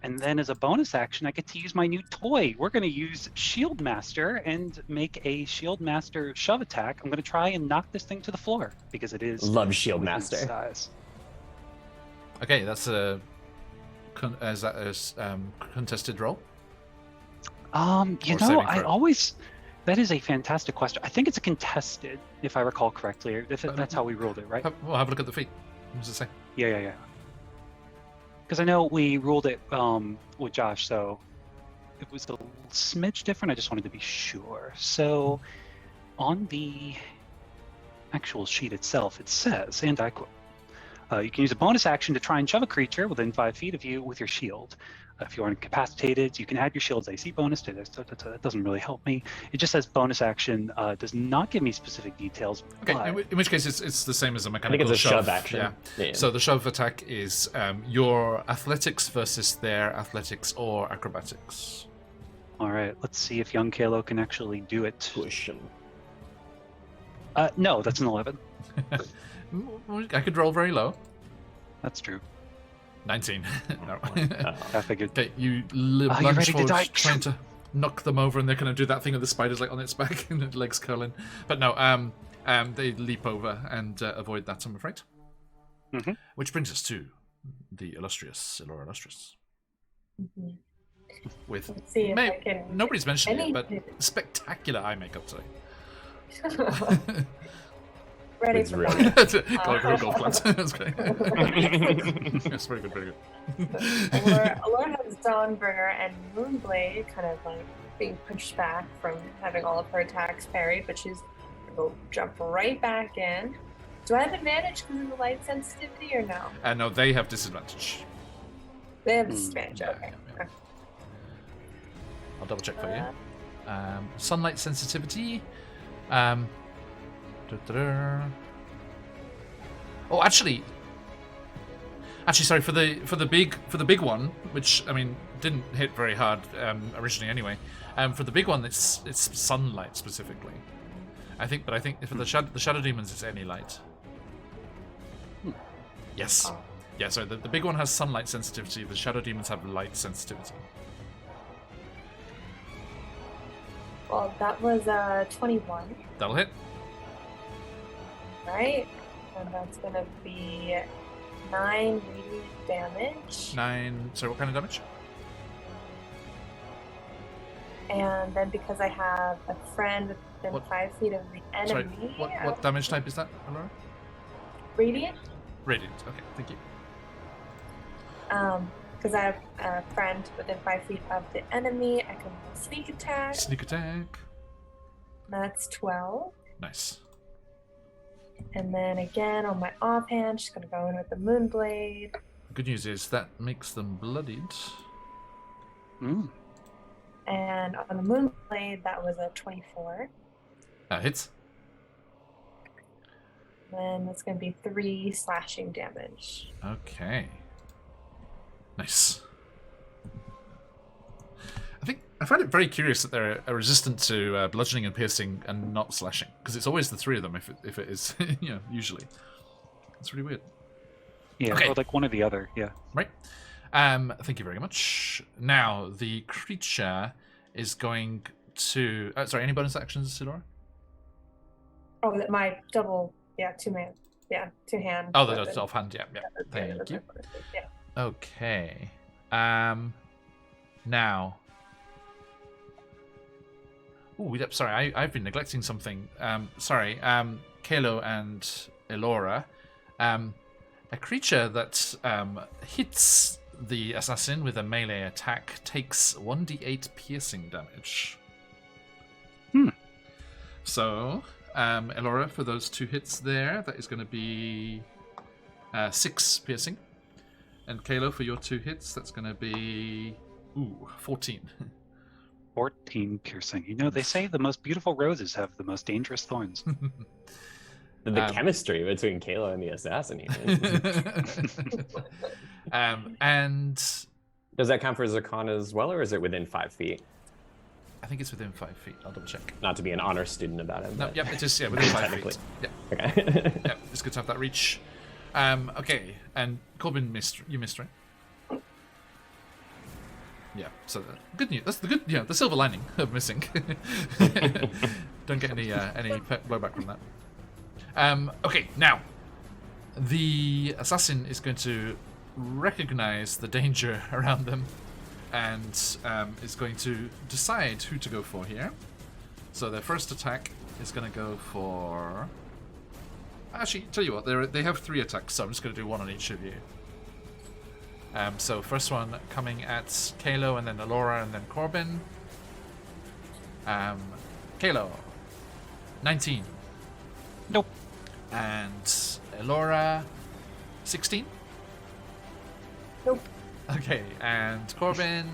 And then as a bonus action, I get to use my new toy. We're going to use Shield Master and make a Shield Master shove attack. I'm going to try and knock this thing to the floor because it is Love Shield within Master. size. Okay, that's a contested roll. You Or know, saving I throw. always. That is a fantastic question. I think it's a contested, if I recall correctly. If that's how we ruled it, right? Well, have a look at the feet. What does it say? Yeah. Because I know we ruled it with Josh, so it was a smidge different. I just wanted to be sure. So on the actual sheet itself, it says, and I quote, you can use a bonus action to try and shove a creature within 5 feet of you with your shield. If you are incapacitated, you can add your shield's AC bonus to this. That doesn't really help me. It just says bonus action, does not give me specific details. Okay, but in which case it's the same as a I think mechanical it's a shove action. Yeah. Yeah. So the shove attack is your athletics versus their athletics or acrobatics. All right, let's see if young Kalo can actually do it. Push him. No, that's an 11. I could roll very low. That's true. 19. No. I figured. Okay, you Are you lunge ready to forward, die? trying to knock them over, and they're going to do that thing of the spider's like on its back and the legs curling. But no, they leap over and avoid that, I'm afraid. Mhm. Which brings us to the illustrious Elora Illustrious. Mhm. With Let's see if I can. nobody's mentioned it, but anything. spectacular eye makeup today. Ready It's for really that. Golf class. That's great. That's very good, very good. Alora has Dawnbringer and Moonblade kind of like being pushed back from having all of her attacks parried, but she's gonna go jump right back in. Do I have advantage because of the light sensitivity or no? No, they have disadvantage. They have disadvantage. Yeah, Okay. yeah. I'll double check for Uh, you. Sunlight sensitivity. Oh, actually, sorry, for the big one, which I mean didn't hit very hard originally anyway. For the big one, it's sunlight specifically. I think for the shadow demons, it's any light. Yes. Oh. Yeah. So the big one has sunlight sensitivity. The shadow demons have light sensitivity. Well, that was 21, That'll hit. right? And that's gonna be 9 radiant damage. 9. Sorry, what kind of damage? And then because I have a friend within What- 5 feet of the Sorry, enemy, what damage type is that, Alora? radiant. Radiant. Okay, thank you. Because I have a friend within 5 feet of the enemy, I can roll sneak attack. Sneak attack. That's 12. Nice. And then again on my offhand, she's gonna go in with the Moonblade. Good news is that makes them bloodied. Mm. And on the Moonblade, that was a 24. Hits. Then it's gonna be 3 slashing damage. Okay. Nice. I find it very curious that they're resistant to bludgeoning and piercing and not slashing, because it's always the three of them if it is, usually. It's really weird. Yeah, Okay. or like one or the other, yeah. Right. Thank you very much. Now, the creature is going to... sorry, any bonus actions, Sidora? Oh, that my double, two-man, two-hand. Oh, weapon. that's offhand, yeah. Thank that's you. my bonus, yeah. Okay. Now... Ooh, yep, sorry, I've been neglecting something. Sorry, Kalo and Elora. A creature that hits the assassin with a melee attack takes 1d8 piercing damage. So, Elora, for those 2 hits there, that is going to be 6 piercing. And Kalo, for your 2 hits, that's going to be 14. 14 piercing. You know, they say the most beautiful roses have the most dangerous thorns. The chemistry between Kayla and the assassin here. And Does that count for Zakan as well, or is it within 5 feet? I think it's within 5 feet. I'll double check. Not to be an honor student about it. No, But... yep, it is within 5 Technically. feet. Yeah, Okay. yeah, it's good to have that reach. Okay, and Corbin missed. You missed, right? Yeah. So good news. That's the good. Yeah, the silver lining of missing. Don't get any blowback from that. Okay, now the assassin is going to recognize the danger around them, and is going to decide who to go for here. So their first attack is going to go for... Actually, tell you what, they have 3 attacks, so I'm just going to do 1 on each of you. So first one coming at Kalo, and then Elora, and then Corbin. Kalo, 19. Nope. And Elora, 16. Nope. Okay, and Corbin,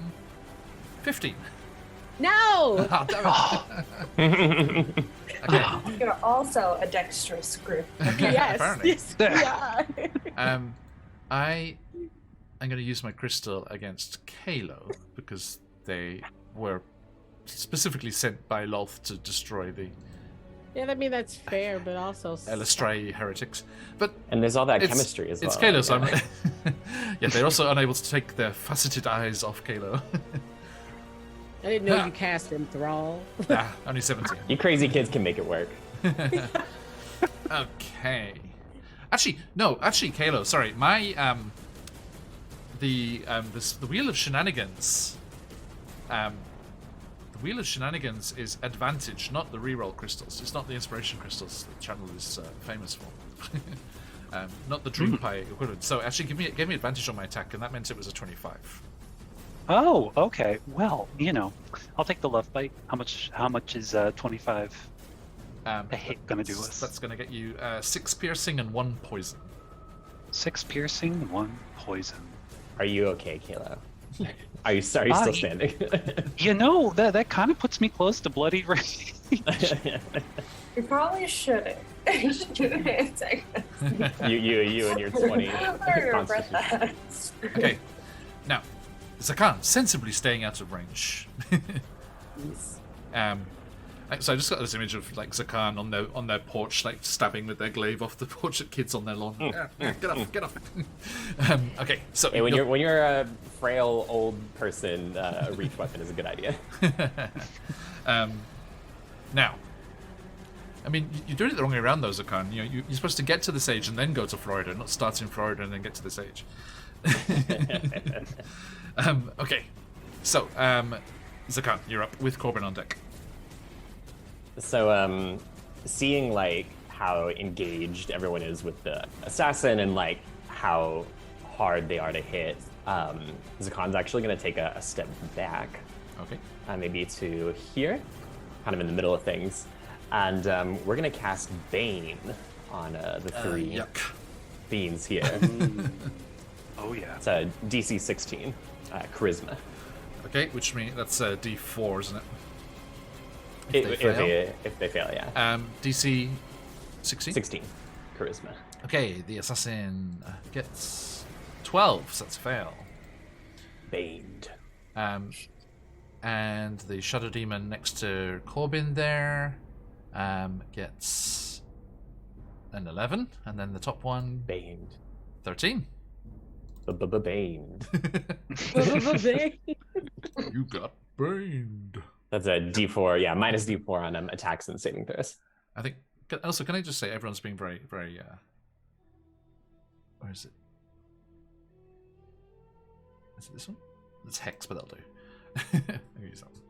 15. No! Oh, damn it. Okay. You're also a dexterous group. Yes. Apparently. Yes, we are. I am going to use my crystal against Kalo because they were specifically sent by Lolth to destroy the Yeah, I mean that's fair, but also Elistrai heretics. But And there's all that it's- chemistry as well. it's Kalo, so yeah. yeah, they're also unable to take their faceted eyes off Kalo. I didn't know you cast Enthrall. Nah, only 17. You crazy kids can make it work. Okay. Actually, Kalo, sorry. My the wheel of shenanigans. The wheel of shenanigans is advantage, not the reroll crystals. It's not the inspiration crystals the channel is famous for. Not the dream pie equivalent. So actually, gave me advantage on my attack, and that meant it was a 25. Oh, okay. Well, I'll take the love bite. How much is 25 a hit gonna do us? That's gonna get you 6 piercing and 1 poison. 6 piercing, 1 poison. Are you okay, Kayla? Are you still standing? That kind of puts me close to bloody rage. You probably shouldn't. You shouldn't attack us. you and your 20 I'm gonna regret constitution. that. Okay. Now, Zakan, sensibly staying out of range. So I just got this image of like Zakan on their porch, like stabbing with their glaive off the porch at kids on their lawn. Get off! Okay, so Hey, when you're a frail old person, a reach weapon is a good idea. Now, I mean, you're doing it the wrong way around, though, Zakan. You're supposed to get to the sage and then go to Florida, not start in Florida and then get to the sage. Okay, so Zakan, you're up with Corbin on deck. So, seeing like how engaged everyone is with the assassin and like how hard they are to hit, Zakan's actually going to take a step back. Okay. Maybe to here, kind of in the middle of things, and we're going to cast Bane on the three Yuck. fiends here. Oh yeah. It's a DC 16 charisma. Okay, which means that's D4, isn't it? If they fail, yeah. DC 16? 16 charisma. Okay, the assassin gets 12, so that's a fail. Baned. And the shadow demon next to Corbin there gets an 11, and then the top one Baned. 13. Baned. You got baned. That's a D4, yeah, minus D4 on attacks and saving throws. I think. Also, can I just say everyone's being very, very. Where is it? Is it this one? It's Hex, but that'll do. I'll use that one.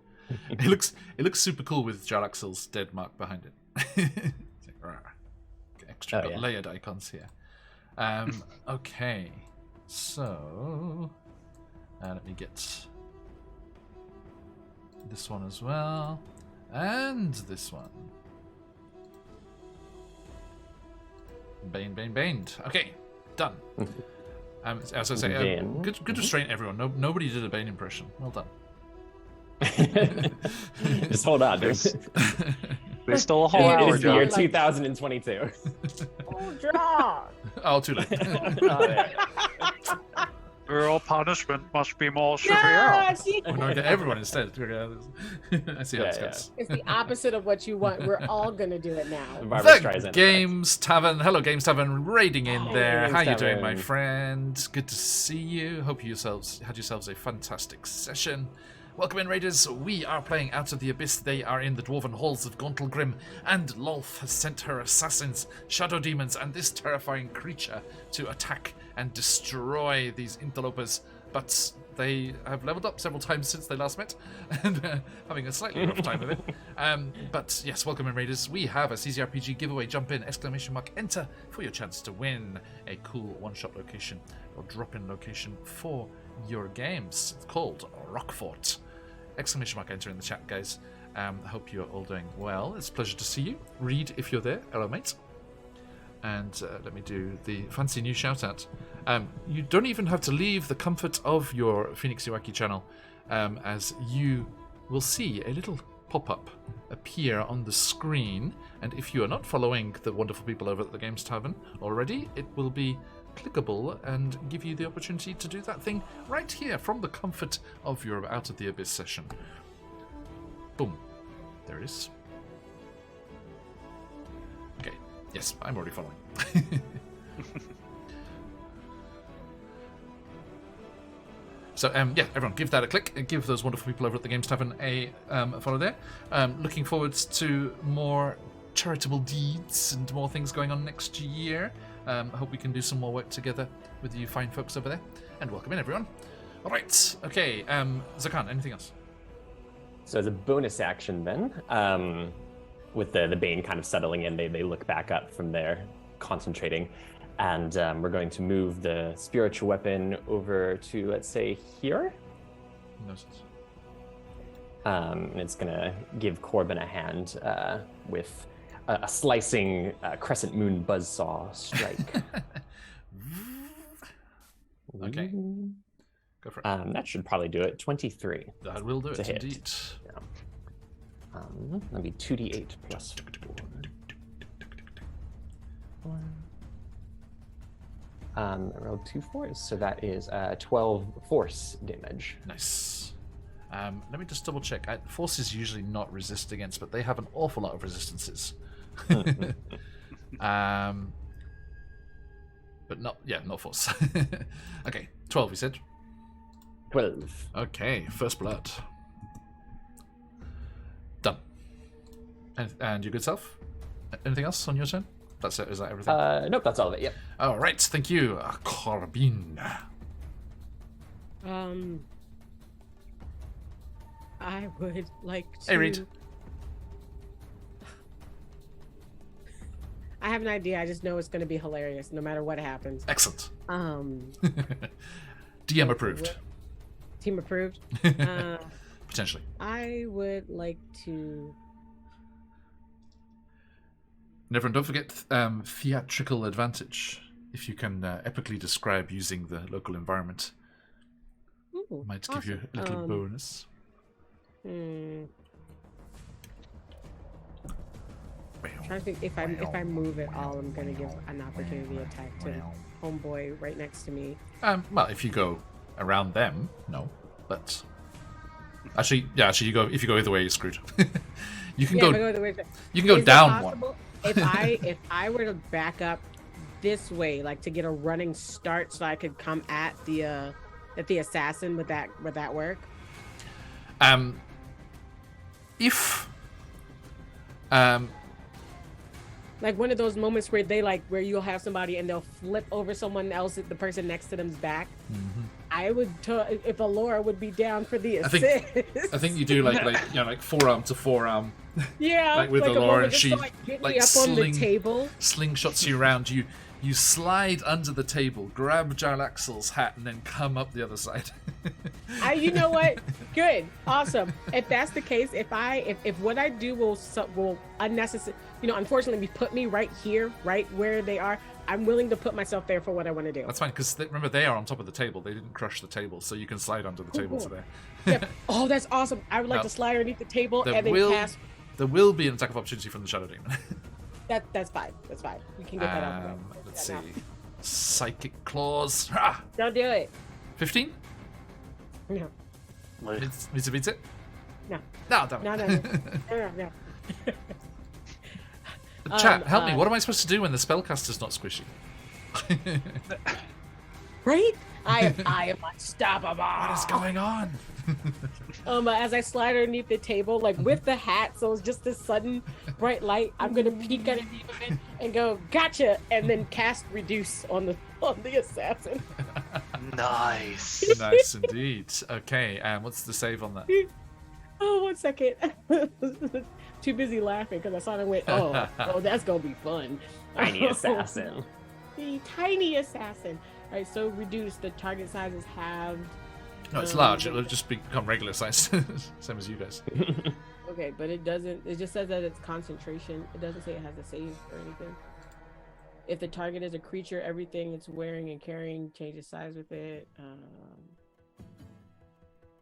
It looks super cool with Jaraxel's dead mark behind it. It's like, rah. Extra layered icons here. Okay, so let me get this one as well, and this one. Baned. Okay, done. As I say, good restraint, everyone. Nobody did a Bane impression. Well done. Just hold on, dude. There's still a whole It hour, is the year John. 2022. Oh, John! Oh, too late. Your punishment must be more Yes! We're gonna get everyone instead. I see how this goes. It's the opposite of what you want. We're all gonna do it now. Barbra The Streisand Games Tavern. Hello, Games Tavern. Raiding in there. Games How you doing, Tavern. my friend? Good to see you. Hope you had yourselves a fantastic session. Welcome in, Raiders. We are playing Out of the Abyss. They are in the Dwarven Halls of Gauntlgrim, and Lolth has sent her assassins, shadow demons, and this terrifying creature to attack and destroy these interlopers. But they have leveled up several times since they last met, and having a slightly rough time of it. But yes, welcome in, Raiders. We have a CZRPG giveaway. Jump in, ! Enter for your chance to win a cool one-shot location or drop-in location for your games. It's called Rockfort. ! Enter in the chat, guys. I hope you're all doing well. It's a pleasure to see you. Read if you're there. Hello, mate. And let me do the fancy new shout out. You don't even have to leave the comfort of your Phoenix Iwaki channel, as you will see a little pop-up appear on the screen. And if you are not following the wonderful people over at the Games Tavern already, it will be clickable and give you the opportunity to do that thing right here from the comfort of your Out of the Abyss session. Boom. There it is. Okay. Yes, I'm already following. So, yeah, everyone, give that a click and give those wonderful people over at the Games Tavern a follow there. Looking forward to more charitable deeds and more things going on next year. I hope we can do some more work together with you fine folks over there. And welcome in, everyone. All right. Okay. Zakan, anything else? So as a bonus action then, with the Bane kind of settling in, they look back up from there, concentrating. And we're going to move the spiritual weapon over to, let's say, here. No sense. And it's going to give Corbin a hand with a slicing crescent moon buzzsaw strike. Okay. Go for it. That should probably do it. 23. That will do it, hit. indeed. Yeah. That'll be 2d8 plus 4. I rolled 2 4s, so that is 12 force damage. Nice. Let me just double check. Force is usually not resist against, but they have an awful lot of resistances. But not force. Okay, 12 you said? 12. Okay, first blood. Done. And your good self? Anything else on your turn? That's it, is that everything? Nope, that's all of it, yep. Alright, thank you, Corbin. I would like to. Hey, Reed. I have an idea. I just know it's going to be hilarious, no matter what happens. Excellent. Um, DM approved. Team approved. Potentially. I would like to And everyone, don't forget theatrical advantage. If you can epically describe using the local environment, Ooh, might give you a little bonus. Trying to think if I move at all, I'm gonna give an opportunity attack to homeboy right next to me. Well, if you go around them, no. But actually, if you go either way, you're screwed. You can If I go the way You can go Is it down one. possible if I were to back up this way, like to get a running start, so I could come at the assassin, would that work? If Like one of those moments where where you'll have somebody and they'll flip over someone else, the person next to them's back. Mm-hmm. I would, if Alora would be down for the assist. I think you do like forearm to forearm. Yeah, like with a Alora, moment and just she to, get me up on the table. slingshots you around. You slide under the table, grab Jarlaxle's hat, and then come up the other side. You know what? Good, awesome. If that's the case, if what I do will unnecessary, unfortunately, put me right here, right where they are, I'm willing to put myself there for what I want to do. That's fine, because remember, they are on top of the table. They didn't crush the table, so you can slide under the table to there. Yeah. Oh, that's awesome. I would like to slide underneath the table and then cast. There will be an attack of opportunity from the Shadow Demon. That's fine. That's fine. We can get that out of the way. Let's see. Psychic Claws. Don't do it. 15? No. Meets it? No. No, damn it. No. Chat, help me. What am I supposed to do when the spellcaster's not squishy? Right? I am unstoppable. What is going on? As I slide underneath the table, like with the hat, so it's just this sudden bright light, I'm gonna peek underneath of it and go, gotcha, and then cast reduce on the assassin. Nice. Nice indeed. Okay, what's the save on that? Oh, 1 second. Too busy laughing because I saw them went, oh, that's gonna be fun. Tiny assassin. The tiny assassin. All right, so reduce. The target size is halved. No, it's large. It'll just become regular size. Same as you guys. Okay, but it doesn't. It just says that it's concentration. It doesn't say it has a save or anything. If the target is a creature, everything it's wearing and carrying changes size with it.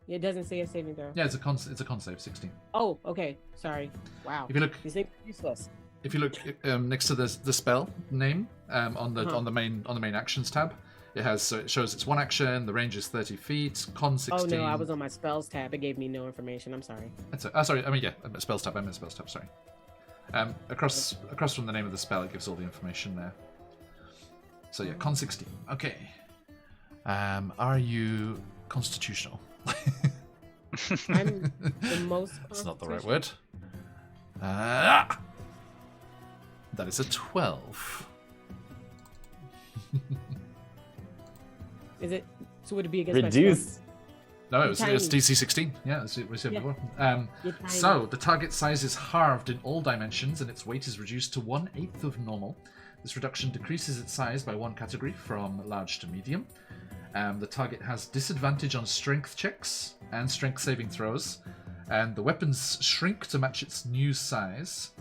It doesn't say a saving throw. Yeah, it's a con save, 16. Oh, okay. Sorry. Wow. If you look, these things are useless. If you look next to the spell name on the main actions tab, it shows it's one action. The range is 30 feet. Con 16. Oh no, I was on my spells tab. It gave me no information. I'm sorry. Sorry. I meant spells tab. Sorry. Across from the name of the spell, it gives all the information there. So yeah, con 16. Okay. Are you constitutional? I'm the most. That's not the right word. That is a 12. Is it? So would it be against Reduce. No, it was DC 16. Yeah, as we said before. So the target size is halved in all dimensions, and its weight is reduced to 1/8 of normal. This reduction decreases its size by one category from large to medium. The target has disadvantage on strength checks and strength saving throws, and the weapons shrink to match its new size.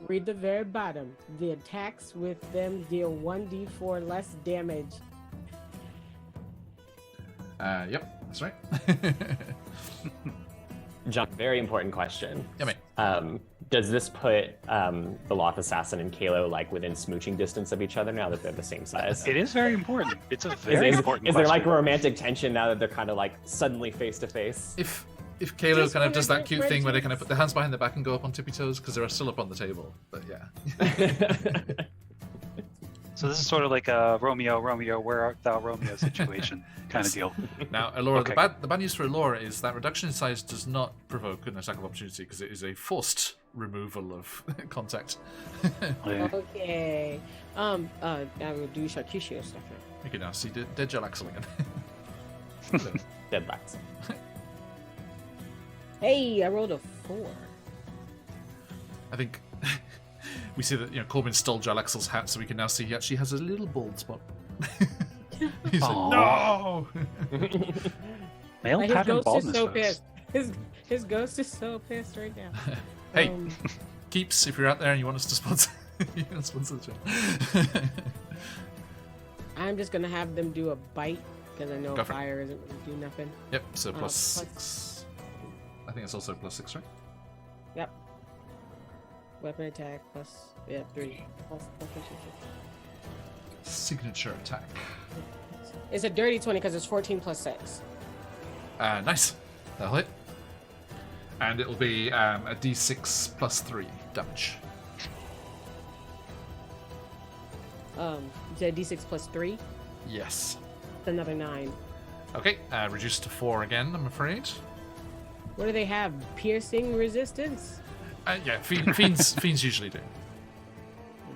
Read the very bottom. The attacks with them deal 1d4 less damage. Yep, that's right. John, very important question. Yeah, mate. Does this put the Loth Assassin and Kalo within smooching distance of each other now that they're the same size? It is very important. It's a very important Is there question. a romantic tension now that they're kind of suddenly face to face? If Kalo kind of does that cute thing where they kind of put their hands behind their back and go up on tippy toes because they're still up on the table, but yeah. So this is sort of like a Romeo, where art thou, Romeo situation kind of deal. Now, Elora, Okay. the bad news for Elora is that reduction in size does not provoke an attack of opportunity because it is a forced removal of contact. Yeah. Okay. I will do Shakishio stuff now. You can now see dead Jarlaxle again. Dead backs. Hey, I rolled a 4. I think we see that Corbin stole Jarlaxle's hat, so we can now see he actually has a little bald spot. He's like, no! Male His pattern ghost is baldness. so folks. pissed. His ghost is so pissed right now. Hey, keeps, if you're out there and you want us to sponsor, sponsor the channel. I'm just gonna have them do a bite because I know Go for it. fire isn't gonna do nothing. Yep, so plus plus- 6. I think it's also plus 6, right? Yep. Weapon attack plus 3. Plus. Signature attack. It's a dirty 20 because it's 14 plus 6. Nice. That'll hit. And it'll be a d6 plus 3 damage. You said D6 plus 3. Yes. It's another 9. Okay, reduced to 4 again, I'm afraid. What do they have? Piercing resistance? Yeah, fiends usually do.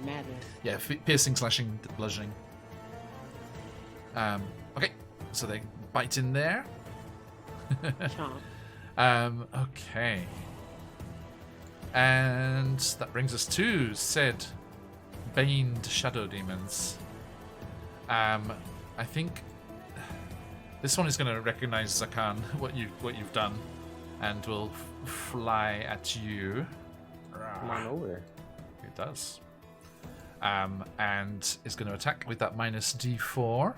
Madness. Yeah, piercing, slashing, bludgeoning. Okay, so they bite in there. Chomp. Okay. And that brings us to said baned shadow demons. I think this one is going to recognize Zakan, what you've done, and will fly at you. Come on over. It does. And is going to attack with that minus d4.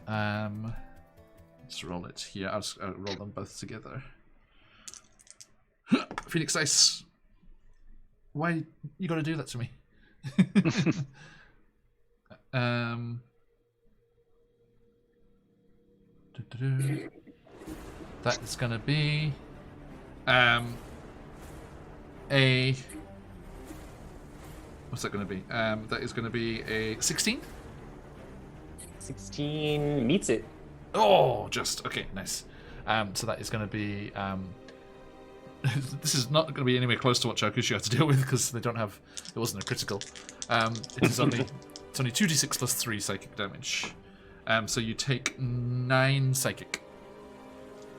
Let's roll it here. I'll just roll them both together. Phoenix Dice. Why you got to do that to me? That is going to be a. What's that going to be? That is going to be a 16. 16 meets it. Oh, just okay, nice. So that is going to be. This is not going to be anywhere close to what Charcuterie had to deal with because they don't have. It wasn't a critical. It is only. It's only 2d6 plus 3 psychic damage. So you take 9 psychic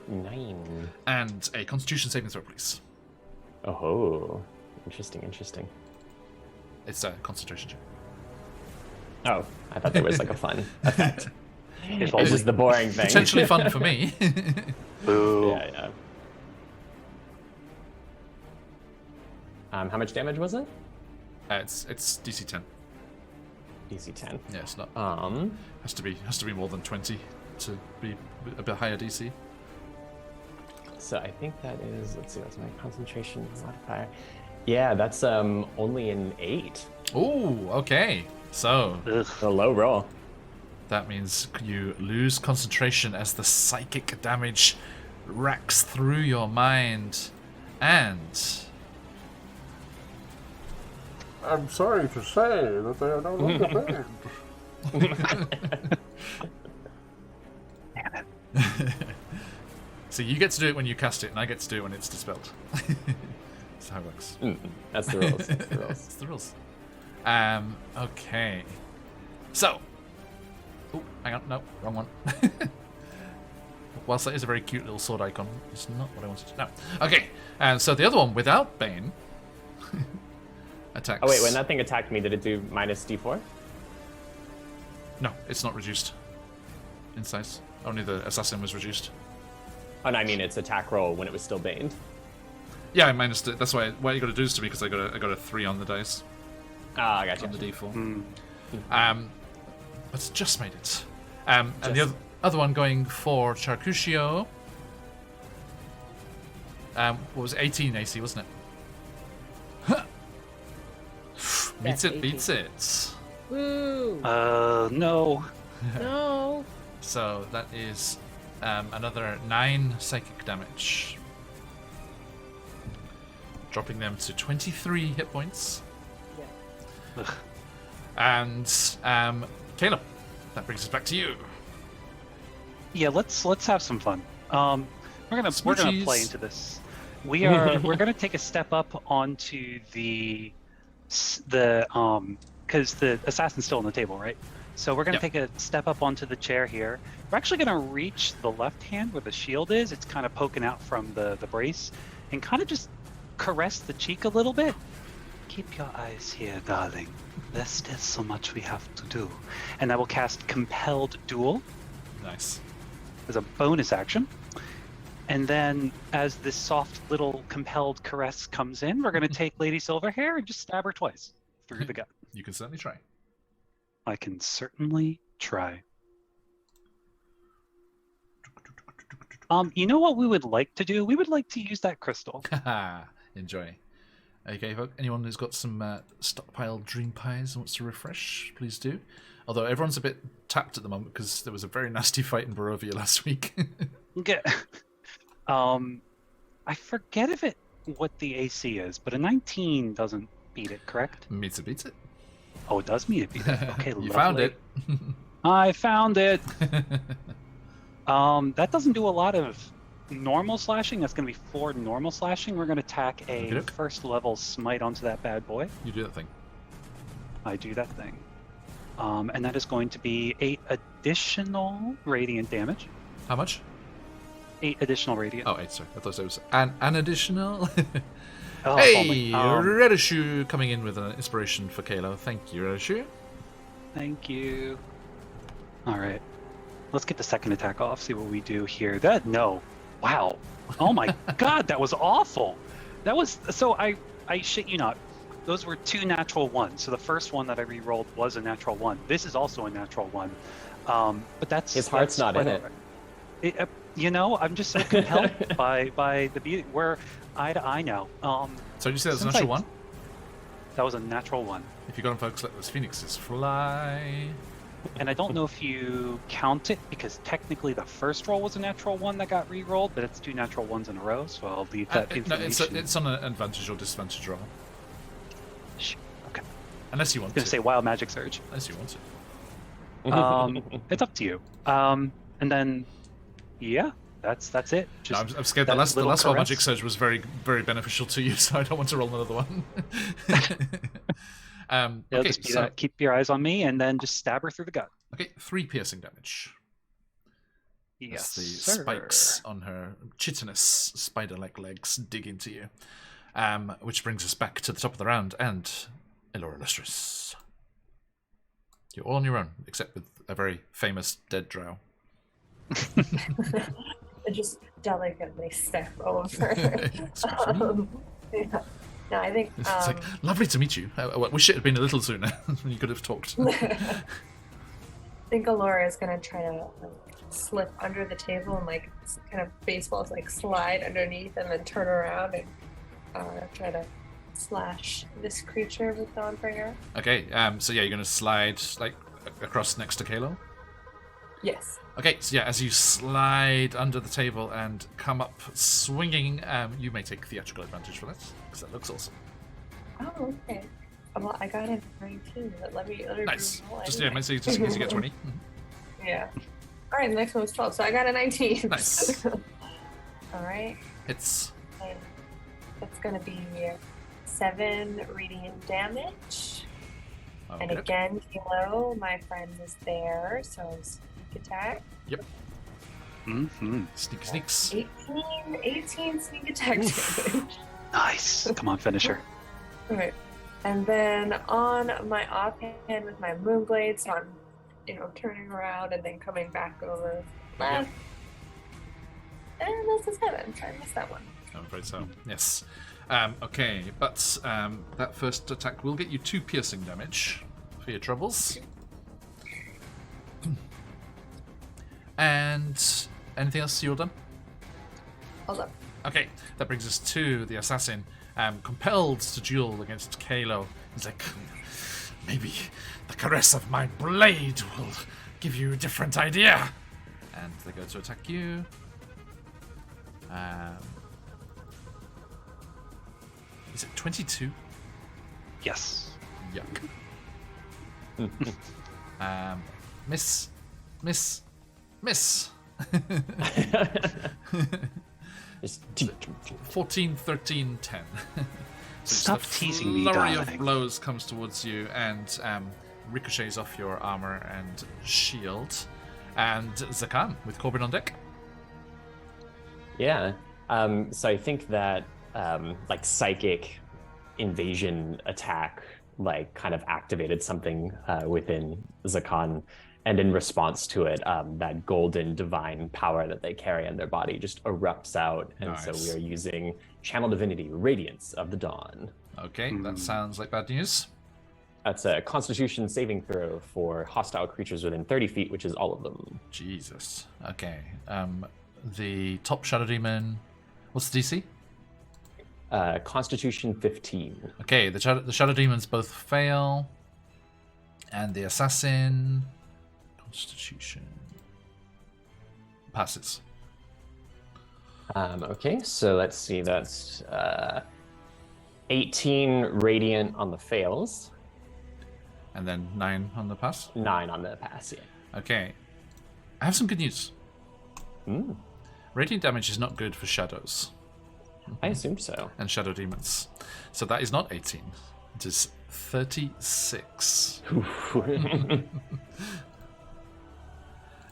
9. and a Constitution saving throw, please. Oh, interesting. It's a concentration check. Oh, I thought there was like a fun effect. It's just the boring thing. Potentially fun for me. Boo. Yeah. How much damage was it? It's DC 10. DC 10. Yeah, it's not. Has to be more than 20 to be a bit higher DC. So I think that is. Let's see. What's my concentration modifier? Yeah, that's only an 8. Oh, okay. So A low roll. that means you lose concentration as the psychic damage racks through your mind, and I'm sorry to say that they are no longer banned. so you get to do it when you cast it, and I get to do it when it's dispelled. That's how it works. That's the rules. That's the rules. That's the rules. Okay. So. Oh, hang on. No, wrong one. Whilst that is a very cute little sword icon, it's not what I wanted to know. Okay, and so the other one without Bane attacks. Oh wait, when that thing attacked me, did it do minus D4? No, it's not reduced in size. Only the assassin was reduced. Oh no, I mean its attack roll when it was still baned. Yeah, I minused it. That's why you got to do this to me because I got a 3 on the dice Ah, I gotcha. on the D4. Mm. But it's just made it. And the other one going for Charcuterie. What was it? 18 AC, wasn't it? That's 18. Beats it. Woo! No. No. So that is another 9 psychic damage. Dropping them to 23 hit points. Yeah. And Caleb, that brings us back to you. Yeah, let's have some fun. We're gonna Smoochies. play into this. We're gonna take a step up onto the because the assassin's still on the table, right? So we're gonna Yep. take a step up onto the chair here. We're actually gonna reach the left hand where the shield is. It's kind of poking out from the brace, and kind of just caress the cheek a little bit. Keep your eyes here, darling. There's still so much we have to do. And I will cast Compelled Duel Nice. as a bonus action. And then as this soft little compelled caress comes in, we're going to take Lady Silverhair and just stab her twice through the gut. You can certainly try. I can certainly try. You know what we would like to do? We would like to use that crystal. Enjoy. Okay, folk, anyone who's got some stockpiled dream pies and wants to refresh, please do. Although everyone's a bit tapped at the moment because there was a very nasty fight in Barovia last week. Okay. I forget what the AC is, but a 19 doesn't beat it, correct? Meets it beats it. Oh, it does meet it beat it. Okay, You lovely. found it. I found it. That doesn't do a lot of normal slashing. That's going to be 4 normal slashing. We're going to tack a Okey-doke. first level smite onto that bad boy. You do that thing. I do that thing. And that is going to be 8 additional radiant damage. How much? 8 additional radiant. Oh, 8, sorry. I thought it was an additional. Oh, Hey, only. Redishu coming in with an inspiration for Kalo. Thank you, Redishu. Thank you. All right. Let's get the second attack off, see what we do here. No. Wow. Oh my god, that was awful. That was, so I shit you not. Those were 2 natural ones. So the first one that I re-rolled was a natural 1. This is also a natural 1. But that's... His heart's not in it. You know, I'm just so compelled by the beauty. We're eye to eye now. So you said that was a Since natural I- one? That was a natural 1. If you got them, folks, let those phoenixes fly. And I don't know if you count it because technically the first roll was a natural 1 that got re-rolled, but it's 2 natural 1s in a row, so I'll leave that No, information. it's on an advantage or disadvantage roll. Shit, okay. I Unless you want was gonna to. say Wild Magic Surge. Unless you want to. It's up to you. And then, yeah, that's it. No, I'm scared the that last little Wild caress. Magic Surge was very, very beneficial to you, so I don't want to roll another one. It'll Okay, just be so, that. Keep your eyes on me, and then just stab her through the gut. okay, 3 piercing damage. Yes, As the sir. spikes on her chitinous spider-like legs dig into you. Which brings us back to the top of the round, and Elora Lustrous. You're all on your own, except with a very famous dead drow. I just delicately step over. Excuse me. Yeah. No, I think. It's like, lovely to meet you. I wish it had been a little sooner when you could have talked. I think Alora is gonna try to slip under the table and kind of baseballs slide underneath and then turn around and try to slash this creature with Dawnbringer. Okay, so yeah, you're going to slide across next to Kalo? Yes. Okay, so yeah, as you slide under the table and come up swinging, you may take theatrical advantage for that, because that looks awesome. Oh, okay. Well, I got a 19, but let me Nice. re-roll Just anyway. in case you get 20. Yeah. All right, the next one was 12, so I got a 19. Nice. All right. It's And that's going to be 7 radiant damage. And okay. again, Kilo, my friend, is there, so sneak attack. Mm-hmm. Sneaks. 18 sneak attack damage. Nice. Come on, finish her. Okay. And then on my offhand with my moonblade, so I'm, turning around and then coming back over left. And that's a 7. I missed that one. I'm afraid so. Yes. Okay, but that first attack will get you 2 piercing damage for your troubles. And anything else you're done? Hold up. Okay, that brings us to the assassin, compelled to duel against Kalo. He's like, maybe the caress of my blade will give you a different idea. And they go to attack you. Is it 22? Yes. Yuck. Miss. 14, 13, 10. So Stop just a teasing me, flurry darling. of blows comes towards you and ricochets off your armor and shield. And Zakan with Corbin on deck. Yeah. So I think that psychic invasion attack kind of activated something within Zakan, And in response to it, that golden divine power that they carry in their body just erupts out. And so we are using Channel Divinity, Radiance of the Dawn. Okay, that sounds like bad news. That's a Constitution saving throw for hostile creatures within 30 feet, which is all of them. Jesus. Okay. The top Shadow Demon, what's the DC? Constitution 15. Okay, the Shadow Demons both fail. And the Assassin... Constitution... passes. Okay, so let's see, that's 18 Radiant on the fails. And then 9 on the pass? 9 on the pass, yeah. Okay. I have some good news. Radiant damage is not good for shadows. I assumed so. And shadow demons. So that is not 18. It is 36.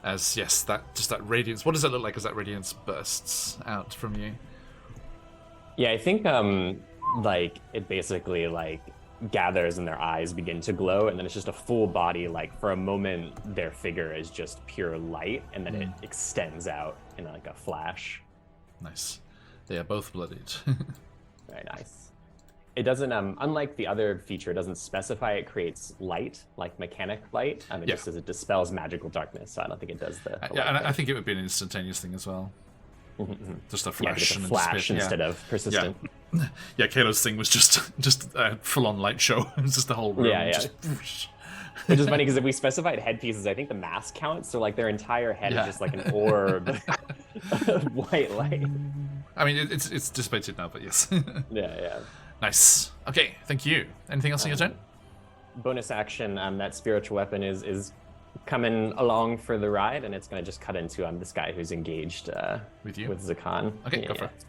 As, yes, that radiance... What does it look like as that radiance bursts out from you? Yeah, I think, like, it basically, like, gathers and their eyes begin to glow, and then it's just a full body, like, for a moment, their figure is just pure light, and then it extends out in, like, a flash. Nice. They are both bloodied. Very nice. It doesn't, unlike the other feature, it doesn't specify it creates light, like mechanic light. It just says it dispels magical darkness, so I don't think it does the yeah, and I think it would be an instantaneous thing as well. Just a flash, and a flash instead of persistent. Yeah, Kalo's thing was just a full-on light show. It was just the whole room. Which is funny because if we specified headpieces, I think the mask counts. So like their entire head is just like an orb of white light. I mean, it's dissipated now, but yes. Yeah. Nice. Okay, thank you. Anything else on your turn? Bonus action. That spiritual weapon is coming along for the ride, and it's going to just cut into this guy who's engaged with you, with Zakan. Okay, go for it.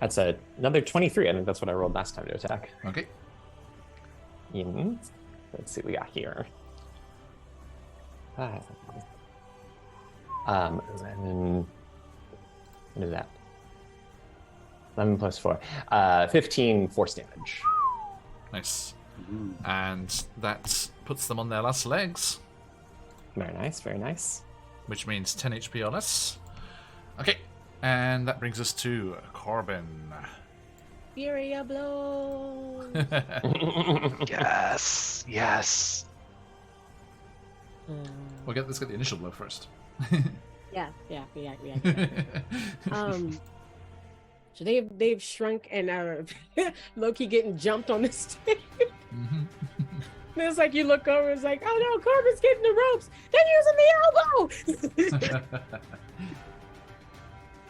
That's another 23. I think that's what I rolled last time to attack. Okay. Let's see what we got here. 11. What is that? 11 plus 4. 15 force damage. Nice. And that puts them on their last legs. Very nice, very nice. Which means 10 HP or less. Okay. And that brings us to Corbin. Furia blow. Yes. Let's get the initial blow first. Yeah. So they've shrunk and Loki getting jumped on this stage. And it's like you look over, it's like, oh no, Corbin's getting the ropes. They're using the elbow.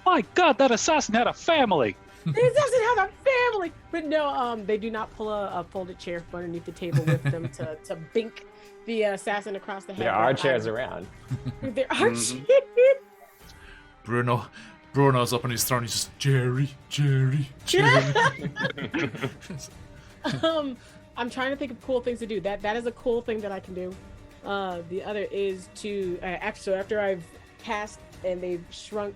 My God, that assassin had a family. He doesn't have a family. But no, they do not pull a folded chair from underneath the table with them to bink the assassin across the head. There are chairs around. There are chairs. Bruno's up on his throne. He's just Jerry. I'm trying to think of cool things to do. That is a cool thing that I can do. The other is to after I've cast and they've shrunk.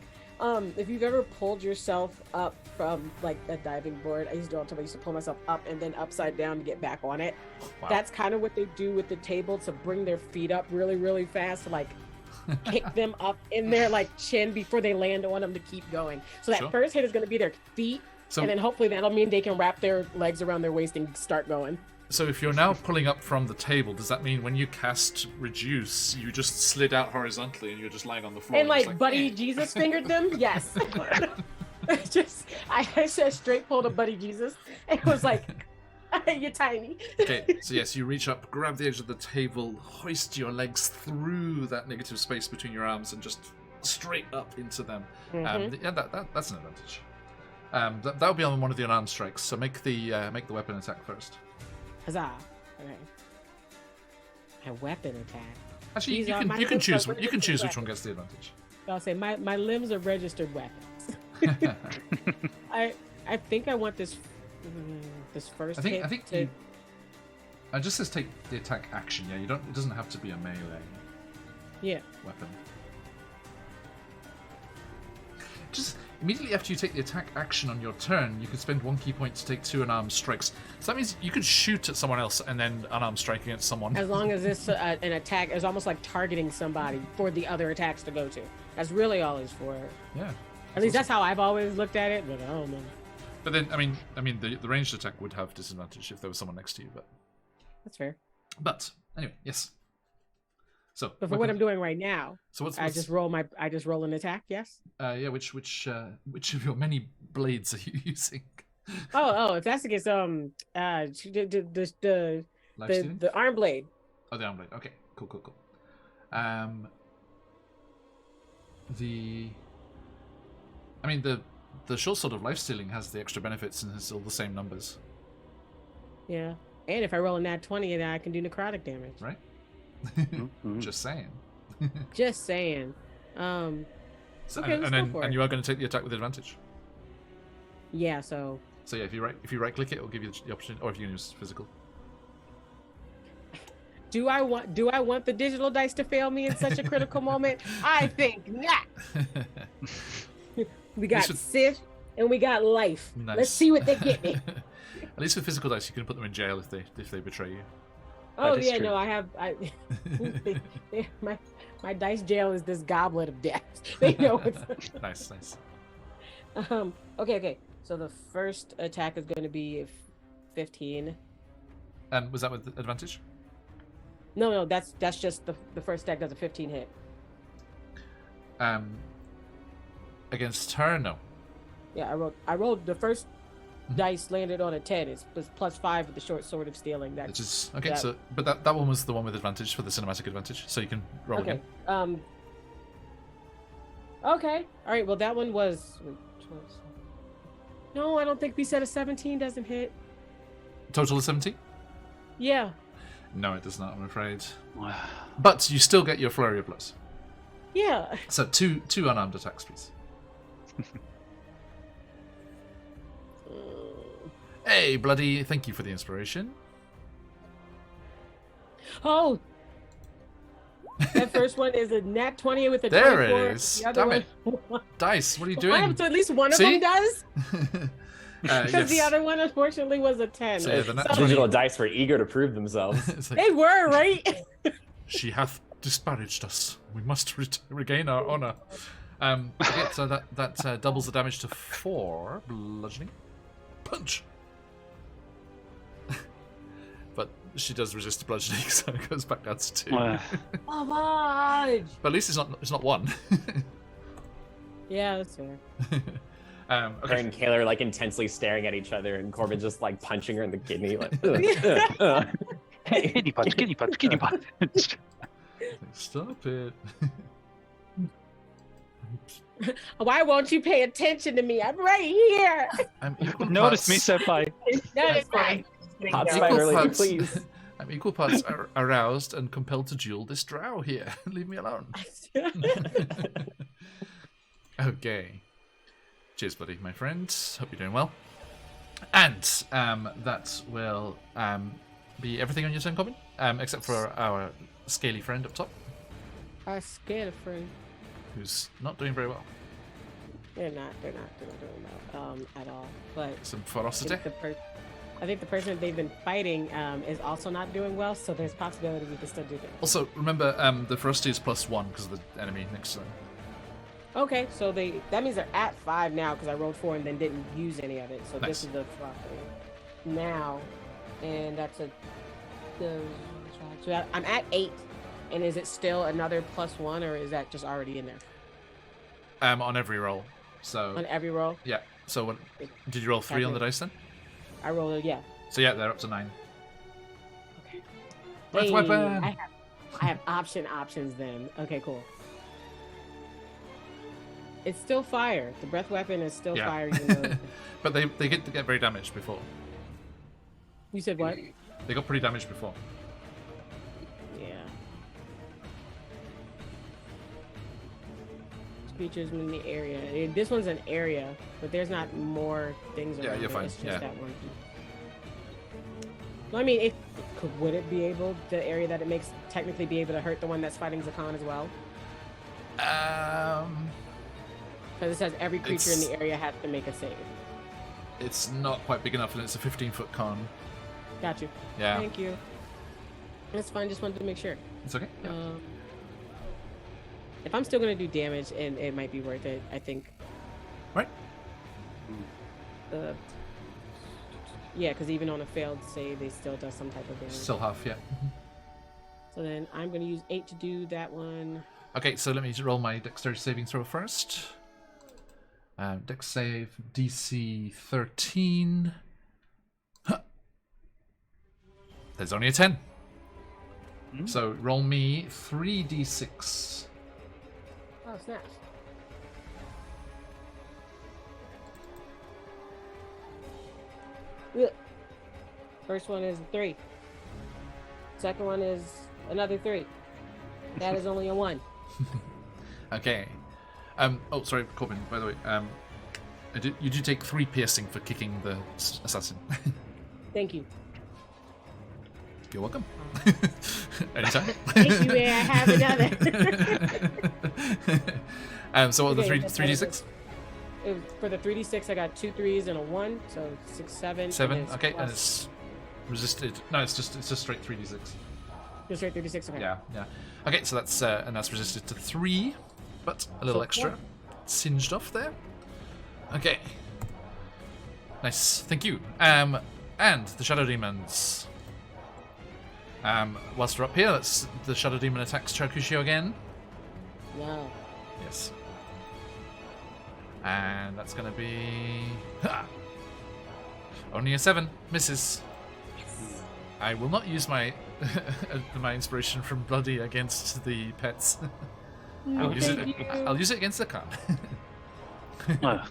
If you've ever pulled yourself up from like a diving board, I used to do all the time. I used to pull myself up and then upside down to get back on it. Wow. That's kind of what they do with the table to bring their feet up really, really fast, to like kick them up in their like chin before they land on them to keep going. So that first hit is going to be their feet, and then hopefully that'll mean they can wrap their legs around their waist and start going. So if you're now pulling up from the table, does that mean when you cast Reduce, you just slid out horizontally and you're just lying on the floor? And like Buddy Jesus fingered them? Yes. I just straight pulled a Buddy Jesus. And it was like, you're tiny. Okay, so yes, you reach up, grab the edge of the table, hoist your legs through that negative space between your arms and just straight up into them. That's an advantage. That'll be on one of the unarmed strikes, so make the weapon attack first. Huzzah. Okay. A weapon attack. Actually, you can choose which one gets the advantage. I'll say my limbs are registered weapons. I think I want this first hit. I think it just says take the attack action. Yeah, it doesn't have to be a melee. Yeah. Weapon. immediately after you take the attack action on your turn, you can spend 1 key point to take 2 unarmed strikes. So that means you could shoot at someone else and then unarmed strike against someone. As long as it's an attack, it's almost like targeting somebody for the other attacks to go to. That's really all it's for. Yeah. At least that's how I've always looked at it, but I don't know. But then, I mean, the ranged attack would have disadvantage if there was someone next to you. That's fair. But anyway, yes. So, But for what I'm doing right now, so what's I just roll an attack. Yes. yeah. Which of your many blades are you using? If that's the case, the arm blade. Oh, the arm blade. Okay, cool. The short sword of life stealing has the extra benefits and has all the same numbers. Yeah, and if I roll a nat 20, then I can do necrotic damage. Right. Just saying. Just saying. So, okay, and you are going to take the attack with advantage. Yeah. So yeah, if you right click it, it'll give you the option, or if you can use physical. Do I want the digital dice to fail me in such a critical moment? I think not. We got Sith and we got life. Nice. Let's see what they get me. At least with physical dice, you can put them in jail if they betray you. Oh yeah, no, my dice jail is this goblet of death. They know what's Nice. Okay. So the first attack is going to be 15. And was that with advantage? No, that's just the first attack does a 15 hit. Against her, no. Yeah, I rolled the first dice landed on a 10. It's +5 with the short sword of stealing. Which is okay. So, but that one was the one with advantage for the cinematic advantage. So you can roll again. Okay. All right. Well, that one was. No, I don't think we said a 17 doesn't hit. Total of 17? Yeah. No, it does not. I'm afraid. But you still get your flurry of blows. Yeah. So two unarmed attacks, please. Hey, bloody! Thank you for the inspiration. Oh, that first one is a nat 20 with a there 24. It is. Damn it! Dice, what are you doing? So at least one of See? them does. Because Yes. the other one, unfortunately, was a 10. So, yeah, the nat Digital dice were eager to prove themselves. It's like, They were, right? she hath disparaged us. We must regain our honor. Okay, so that doubles the damage to 4 bludgeoning. Punch. But she does resist bludgeoning, so it goes back down to 2. Oh my! But at least it's not 1. Yeah, that's fair. Her Okay. and Kayla are like intensely staring at each other, and Corbin just like punching her in the kidney. Like, Kidney punch. Stop it. Why won't you pay attention to me? I'm right here. I'm equal Notice me, parts, senpai. Notice me. hot Equal spider lady, parts. please. I'm equal parts aroused and compelled to duel this drow here. Leave me alone. Okay. Cheers, buddy, my friend. Hope you're doing well. And that will be everything on your turn, Corbin, except for our scaly friend up top, Our scared friend. who's not doing very well. They're not doing well at all. But Some I ferocity. think the person they've been fighting is also not doing well, so there's possibility we can still do that. Also, remember, the ferocity is +1 because of the enemy next to them. Okay, so that means they're at 5 now because I rolled 4 and then didn't use any of it. So Nice. this is the ferocity now, and that's so I'm at 8. And is it still another +1, or is that just already in there On every roll. So on every roll? yeah. So what? Did you roll 3 on the dice then? I rolled yeah. So yeah, they're up to 9. Okay. Breath Hey, weapon. I have options then. Okay, cool. It's still fire. The breath weapon is still Yeah. fire. Even though But they get very damaged before. you said what? They got pretty damaged before. Yeah. Creatures in the area. This one's an area, but there's not more things around. Yeah, you're it. fine. It's just Yeah. that one. Well, I mean, would it be able, the area that it makes technically be able to hurt the one that's fighting Zakan as well? Because it says every creature in It's- the area has to make a save. It's not quite big enough, and it's a 15-foot con. Got you. Yeah, Thank you. That's fine. Just wanted to make sure. it's okay. Yeah. If I'm still gonna do damage, and it might be worth it, I think. Right. Yeah, because even on a failed save, they still does some type of damage. Still half, yeah. So then I'm gonna use 8 to do that one. Okay, so let me roll my dexterity saving throw first. Dex save, DC 13. Huh. There's only a 10. So roll me 3d6. Oh, snaps. Ugh. First one is 3. Second one is another 3. That is only a 1. Okay. Oh, sorry, Corbin, by the way. You do take 3 piercing for kicking the assassin. Thank you. You're welcome. Anytime. Thank you, may I have another? So what were the Okay, 3d6? It was, for the 3d6, I got 2 3s and a 1, so 6, 7. 7, and it's okay, and plus- it's resisted. No, it's just straight 3d6. Just right 36, okay. Yeah, yeah. Okay, so that's and that's resisted to 3, but a little So extra 4. singed off there. Okay. Nice, thank you. And the Shadow Demons. Whilst we're up here, the Shadow Demon attacks Charcushio again. No. Yes. And that's going to be... Ha! Only a 7. Misses. I will not use my my inspiration from Bloody against the pets. I'll use it against the car. Uh,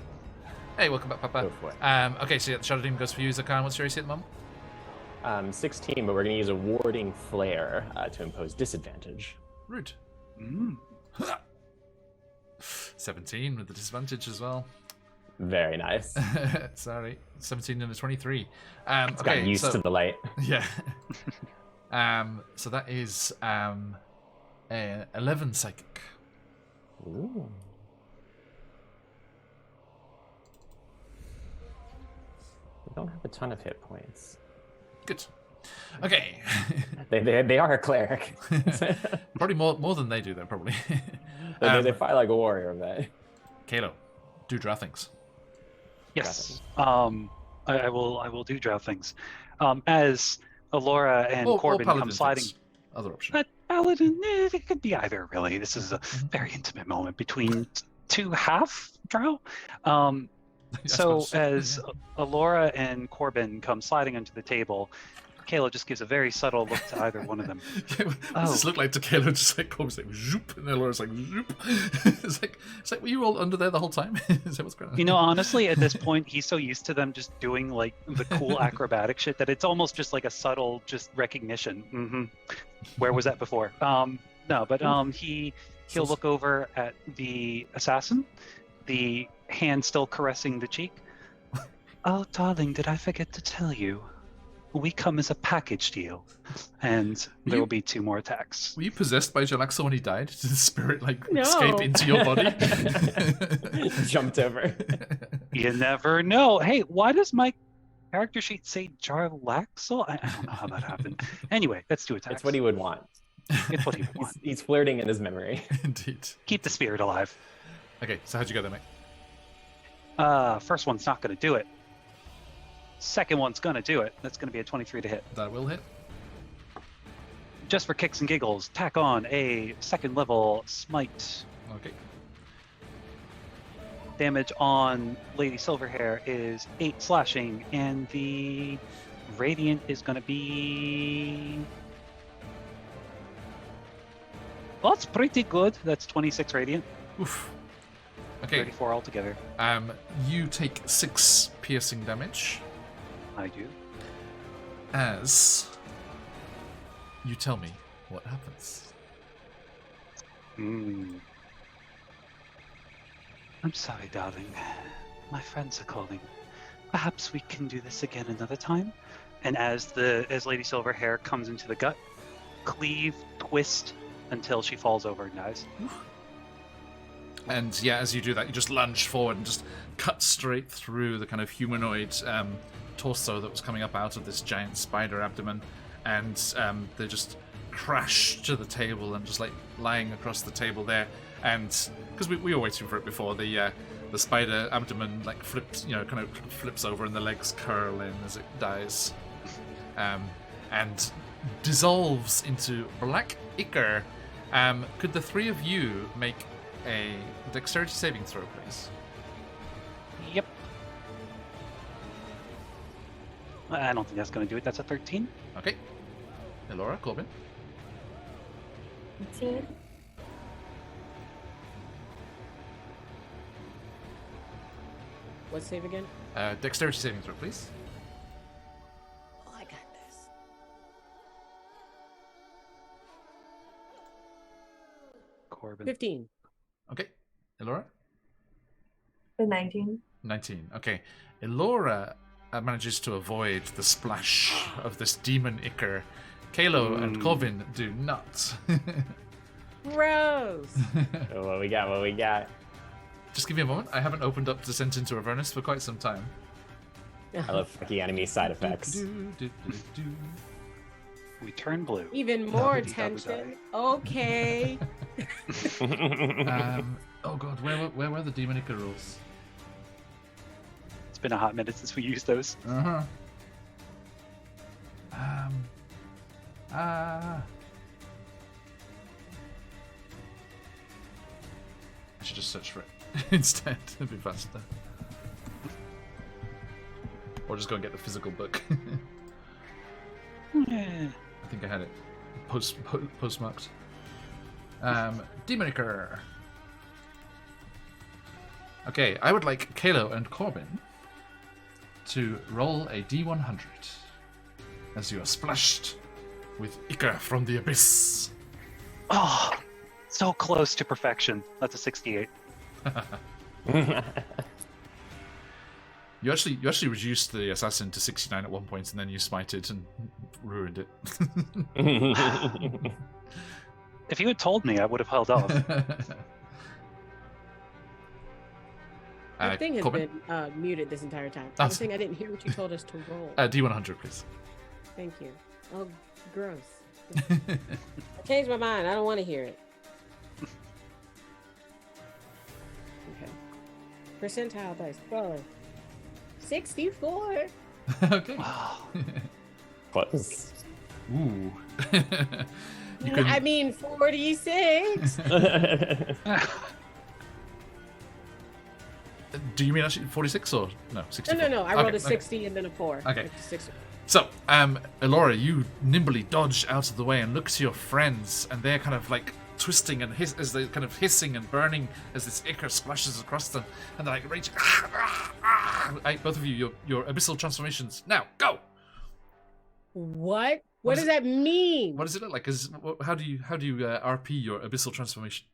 Hey, welcome back, Papa. Go for it. Okay, so yeah, the Shadow Demon goes for you, Zakan. What's your AC at the moment? 16, but we're going to use a warding flare to impose disadvantage. Rude. mm. 17 with the disadvantage as well. Very nice. Sorry, 17 and a 23. It's Okay, gotten used so, to the light. Yeah. So that is 11 psychic. Ooh. We don't have a ton of hit points. Good. Okay. They are a cleric. Probably more than they do, though, probably. They fight like a warrior, but Kalo, do draw things. Yes. I will do drow things. As Alora and Corbin come sliding. things. Other option. But Paladin, it could be either, really. This is a very intimate moment between two half drow. So suppose. as Alora and Corbin come sliding onto the table, Kayla just gives a very subtle look to either one of them. Yeah, what does this look like to Kalo? Just like Corbin's like zoop, and Elora's like zoop. it's like were you all under there the whole time? Is that what's going on? You know, honestly, at this point, he's so used to them just doing like the cool acrobatic shit that it's almost just like a subtle just recognition. Where was that before? No, but he'll look over at the assassin, the hand still caressing the cheek. Oh, darling, did I forget to tell you? We come as a package deal, and there will be 2 more attacks. Were you possessed by Jalaxa when he died? Did the spirit No. escape into your body? jumped over. You never know. Hey, why does my character sheet say Jarlaxle? I don't know how that happened. Anyway, that's 2 attacks. It's what he would want. It's what he would want. He's flirting in his memory. Indeed. Keep the spirit alive. Okay, so how'd you go there, mate? First one's not going to do it. Second one's going to do it. That's going to be a 23 to hit. That will hit. Just for kicks and giggles, tack on a 2nd level smite. Okay. Damage on Lady Silverhair is 8 slashing, and the radiant is going to be... Well, that's pretty good. That's 26 radiant. Oof. Okay. 34 altogether. You take 6 piercing damage I do. as you tell me what happens. I'm sorry, darling. My friends are calling. Perhaps we can do this again another time. And as Lady Silverhair comes into the gut, cleave, twist until she falls over and dies. And yeah, as you do that, you just lunge forward and just cut straight through the kind of humanoid torso that was coming up out of this giant spider abdomen, and they just crash to the table and just like lying across the table there. And because we were waiting for it before, the spider abdomen like flips, kind of flips over and the legs curl in as it dies, and dissolves into black ichor. Could the three of you make a dexterity saving throw, please? Yep. I don't think that's going to do it. That's a 13. Okay. Elora, Corbin. 18. What save again? Dexterity saving throw, please. Oh, I got this. Corbin. 15. Okay. Elora? The 19. 19. Okay. Elora manages to avoid the splash of this demon ichor. Kalo and Corbin do not. Gross. What we got? Just give me a moment. I haven't opened up Descent into Avernus for quite some time. I love fucking enemy side effects. We turn blue. Even more Dubby-dee, tension. dubby-die. Okay. Oh god, where were the demon ichor rules? It's been a hot minute since we used those. Uh-huh. I should just search for it instead. It'd be faster. Or just go and get the physical book. Eh. I think I had it postmarked. Demon ichor. Okay, I would like Kalo and Corbin to roll a D100 as you are splashed with ichor from the abyss. Oh, so close to perfection. That's a 68. You actually reduced the assassin to 69 at one point, and then you smited and ruined it. If you had told me, I would have held off. That thing has Corbin? been muted this entire time. Oh, I was saying I didn't hear what you told us to roll. D100, please. Thank you. Oh, gross. I changed my mind. I don't want to hear it. Okay. Percentile dice. 12. 64. Okay. Oh, Close. Ooh. You I mean, 46. Do you mean actually 46 or no? 64? No. I rolled a 60 and then a 4. Okay. 56. So, Elora, you nimbly dodge out of the way and look to your friends, and they're kind of like twisting and as they kind of hissing and burning as this ichor splashes across them, and they're like raging. Both of you, your abyssal transformations now, go. What? What does that mean? What does it look like? How do you RP your abyssal transformation?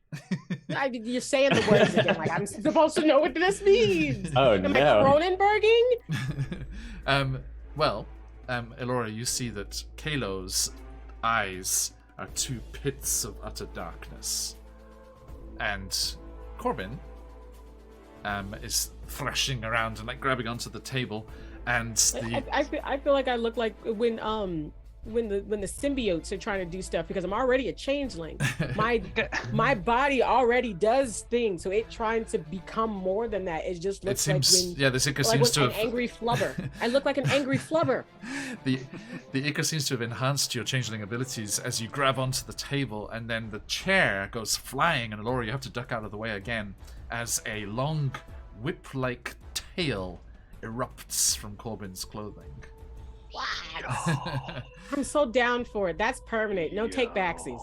You're saying the words again. Like I'm supposed to know what this means. Oh Am no. I Cronenberging? Well, Elora, you see that Kalo's eyes are two pits of utter darkness, and Corbin is thrashing around and like grabbing onto the table, and I feel like I look like when the symbiotes are trying to do stuff because I'm already a changeling. My body already does things, so it trying to become more than that. It just looks this ichor like seems to an have angry flubber. I look like an angry flubber. the ichor seems to have enhanced your changeling abilities as you grab onto the table, and then the chair goes flying, and Elora, you have to duck out of the way again as a long whip-like tail erupts from Corbin's clothing. I'm so down for it. That's permanent. No take backsies.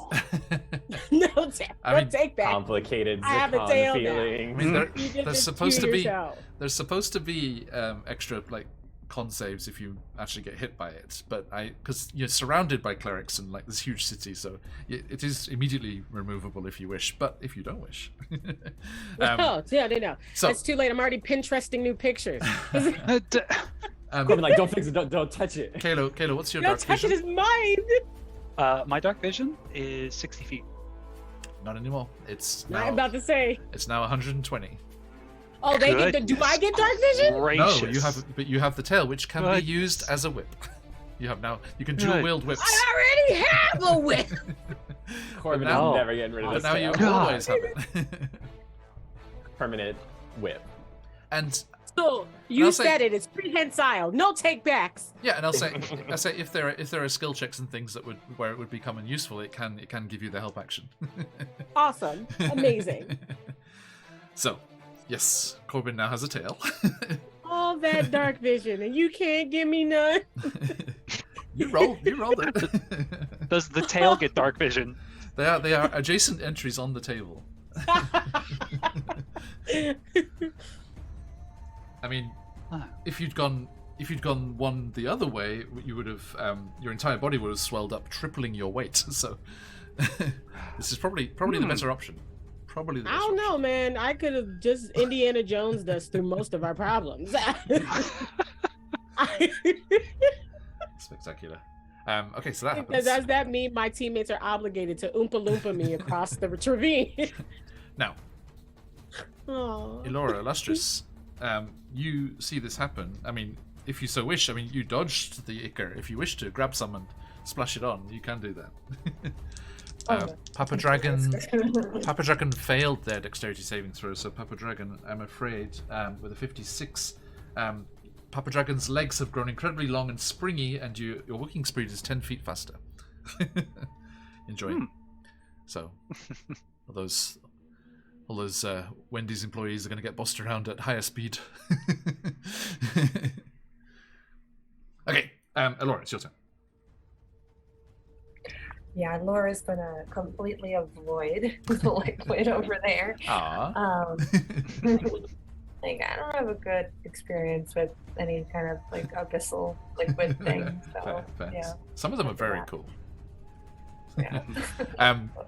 No take back. Complicated I have a Zakhan tail now. feelings. I mean, You get there's to supposed to cue be yourself. there's supposed to be extra like con saves if you actually get hit by it, but because you're surrounded by clerics in like this huge city, so it is immediately removable if you wish, but if you don't wish. Oh, yeah, they know. So- It's too late. I'm already Pinteresting new pictures. Corbin, like, don't fix it, don't touch it. Kalo, what's your No, dark touch it vision? is mine. my dark vision is 60 feet. not anymore. It's now, I'm about to say. it's now 120. Oh, they get the. Do I get dark vision? Gracious. No, you have the tail, which can be used as a whip. You can dual wield whips. I already have a whip. Corbin now- is never getting rid of But this now you tail. always have it. Permanent whip. And So you I'll say- said it. It's prehensile. No take backs. yeah, and I'll say if there are skill checks and things that where it would become unuseful, it can give you the help action. Awesome. Amazing. So, yes, Corbin now has a tail. All that dark vision, and you can't give me none. You rolled it. Does the tail get dark vision? They are adjacent entries on the table. I mean, if you'd gone one the other way, you would have your entire body would have swelled up, tripling your weight. So this is probably the better option. Probably the I better don't option. know, man. I could have just Indiana Jones us through most of our problems. Spectacular. Okay, so that Because happens. does that mean my teammates are obligated to Oompa Loompa me across the ravine? Now, Aw. Elora Illustrious, you see this happen. I mean, if you so wish, you dodged the Icar. If you wish to grab some and splash it on, you can do that. Papa Dragon failed their dexterity saving throw, so Papa Dragon, I'm afraid, with a 56, Papa Dragon's legs have grown incredibly long and springy, and your walking speed is 10 feet faster. Enjoy. So, all those Wendy's employees are going to get bossed around at higher speed. Okay, Elora, it's your turn. Yeah, Laura's gonna completely avoid the liquid over there. Ah. Like, I don't have a good experience with any kind of like abyssal liquid thing. So Fair. yeah, Some of them are very cool. yeah.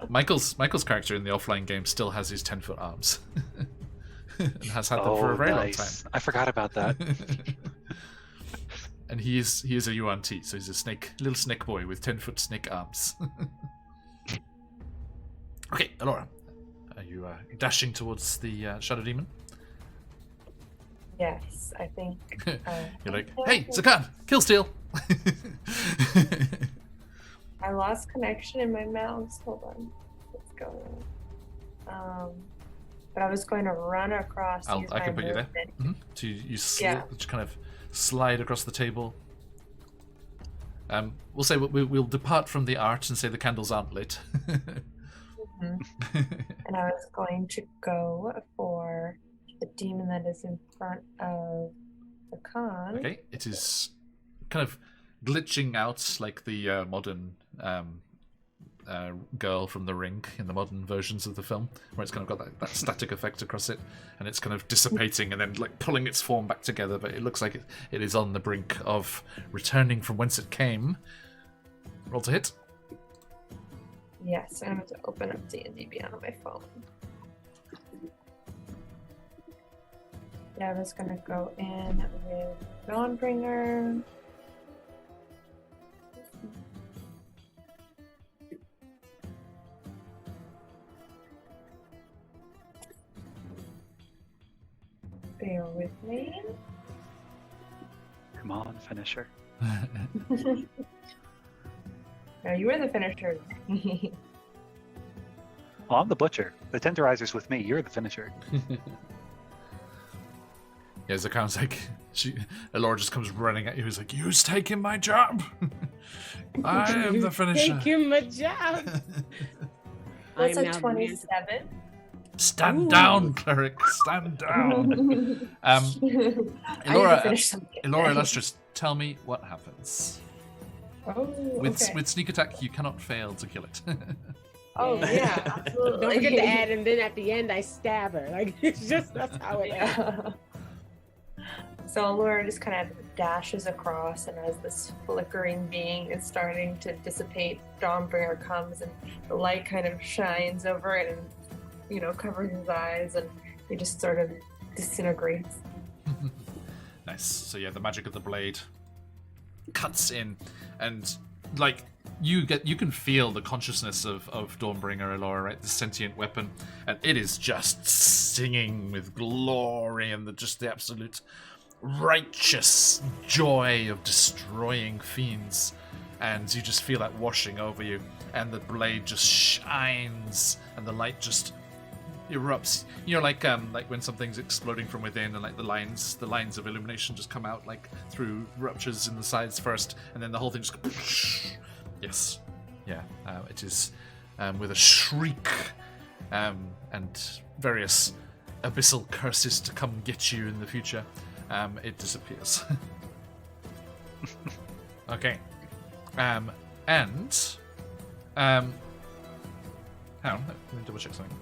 Michael's character in the offline game still has his 10-foot arms, and has had them for a very long time. I forgot about that. And he is a UNT, so he's a little snake boy with 10-foot snake arms. Okay, Elora, are you dashing towards the Shadow Demon? Yes, I think. You're like, hey, Zakan, kill steal. I lost connection in my mouse. Hold on, let's go. But I was going to run across. I can put you there. So you kind of slide across the table. We'll say we'll depart from the art and say the candles aren't lit. And I was going to go for the demon that is in front of the con. Okay, it is kind of glitching out like the modern girl from The Ring in the modern versions of the film, where it's kind of got that static effect across it, and it's kind of dissipating and then like pulling its form back together, but it looks like it is on the brink of returning from whence it came. Roll to hit. Yes, I'm going to open up D&D Beyond on my phone. Yeah, I was going to go in with Dawnbringer. Bear with me. Come on, finisher. No, you were the finisher. Oh, I'm the butcher. The tenderizer's with me. You're the finisher. Yeah, Zakan's like, Elora just comes running at you. He's like, "You's taking my job. I am the finisher." Taking my job. That's I'm a now 27. Stand down, cleric. Stand down. I need to Elora, finish something. Elora Illustrious, tell me what happens. Oh, With okay. with sneak attack, you cannot fail to kill it. Oh, yeah, absolutely. Don't forget to add, and then at the end I stab her. Like it's just that's how it is. Yeah. So Laura just kind of dashes across, and as this flickering being is starting to dissipate, Dawnbringer comes, and the light kind of shines over it and, covers his eyes, and he just sort of disintegrates. Nice. So yeah, the magic of the blade cuts in, and like you can feel the consciousness of Dawnbringer Elora, right? The sentient weapon, and it is just singing with glory and just the absolute righteous joy of destroying fiends. And you just feel that washing over you, and the blade just shines, and the light just erupts. You know, like when something's exploding from within, and like the lines of illumination just come out like through ruptures in the sides first, and then the whole thing just goes. Yes, yeah. It is with a shriek and various abyssal curses to come get you in the future. It disappears. Okay. Hang on, let me double check something.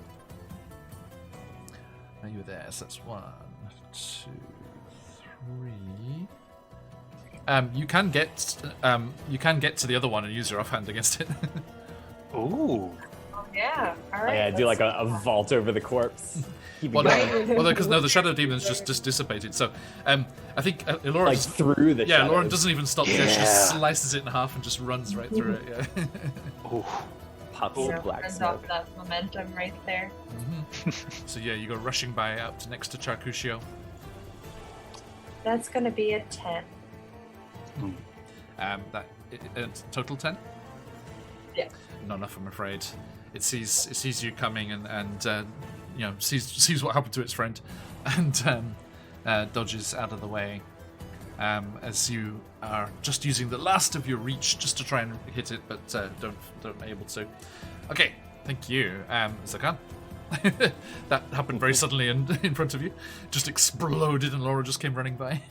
Are you there? So that's 1, 2, 3. You can get to the other one and use your offhand against it. Ooh. Oh, yeah. All Oh, right. yeah, do like a vault over the corpse. Keep it Well, going. because no, the shadow demon's just dissipated. So, I think Elora Like just, through the yeah, shadows. Lauren doesn't even stop there. She just slices it in half and just runs right through it. Yeah. Ooh. Puffs You of know, black sends smoke. off that momentum right there. So yeah, you go rushing by up to next to Charcuccio. That's gonna be a 10. Total 10. Yeah. Not enough, I'm afraid. It sees you coming and you know sees what happened to its friend, and dodges out of the way. As you are just using the last of your reach just to try and hit it, but don't able to. Okay, thank you, Zakan. That happened very suddenly in front of you. Just exploded, and Laura just came running by.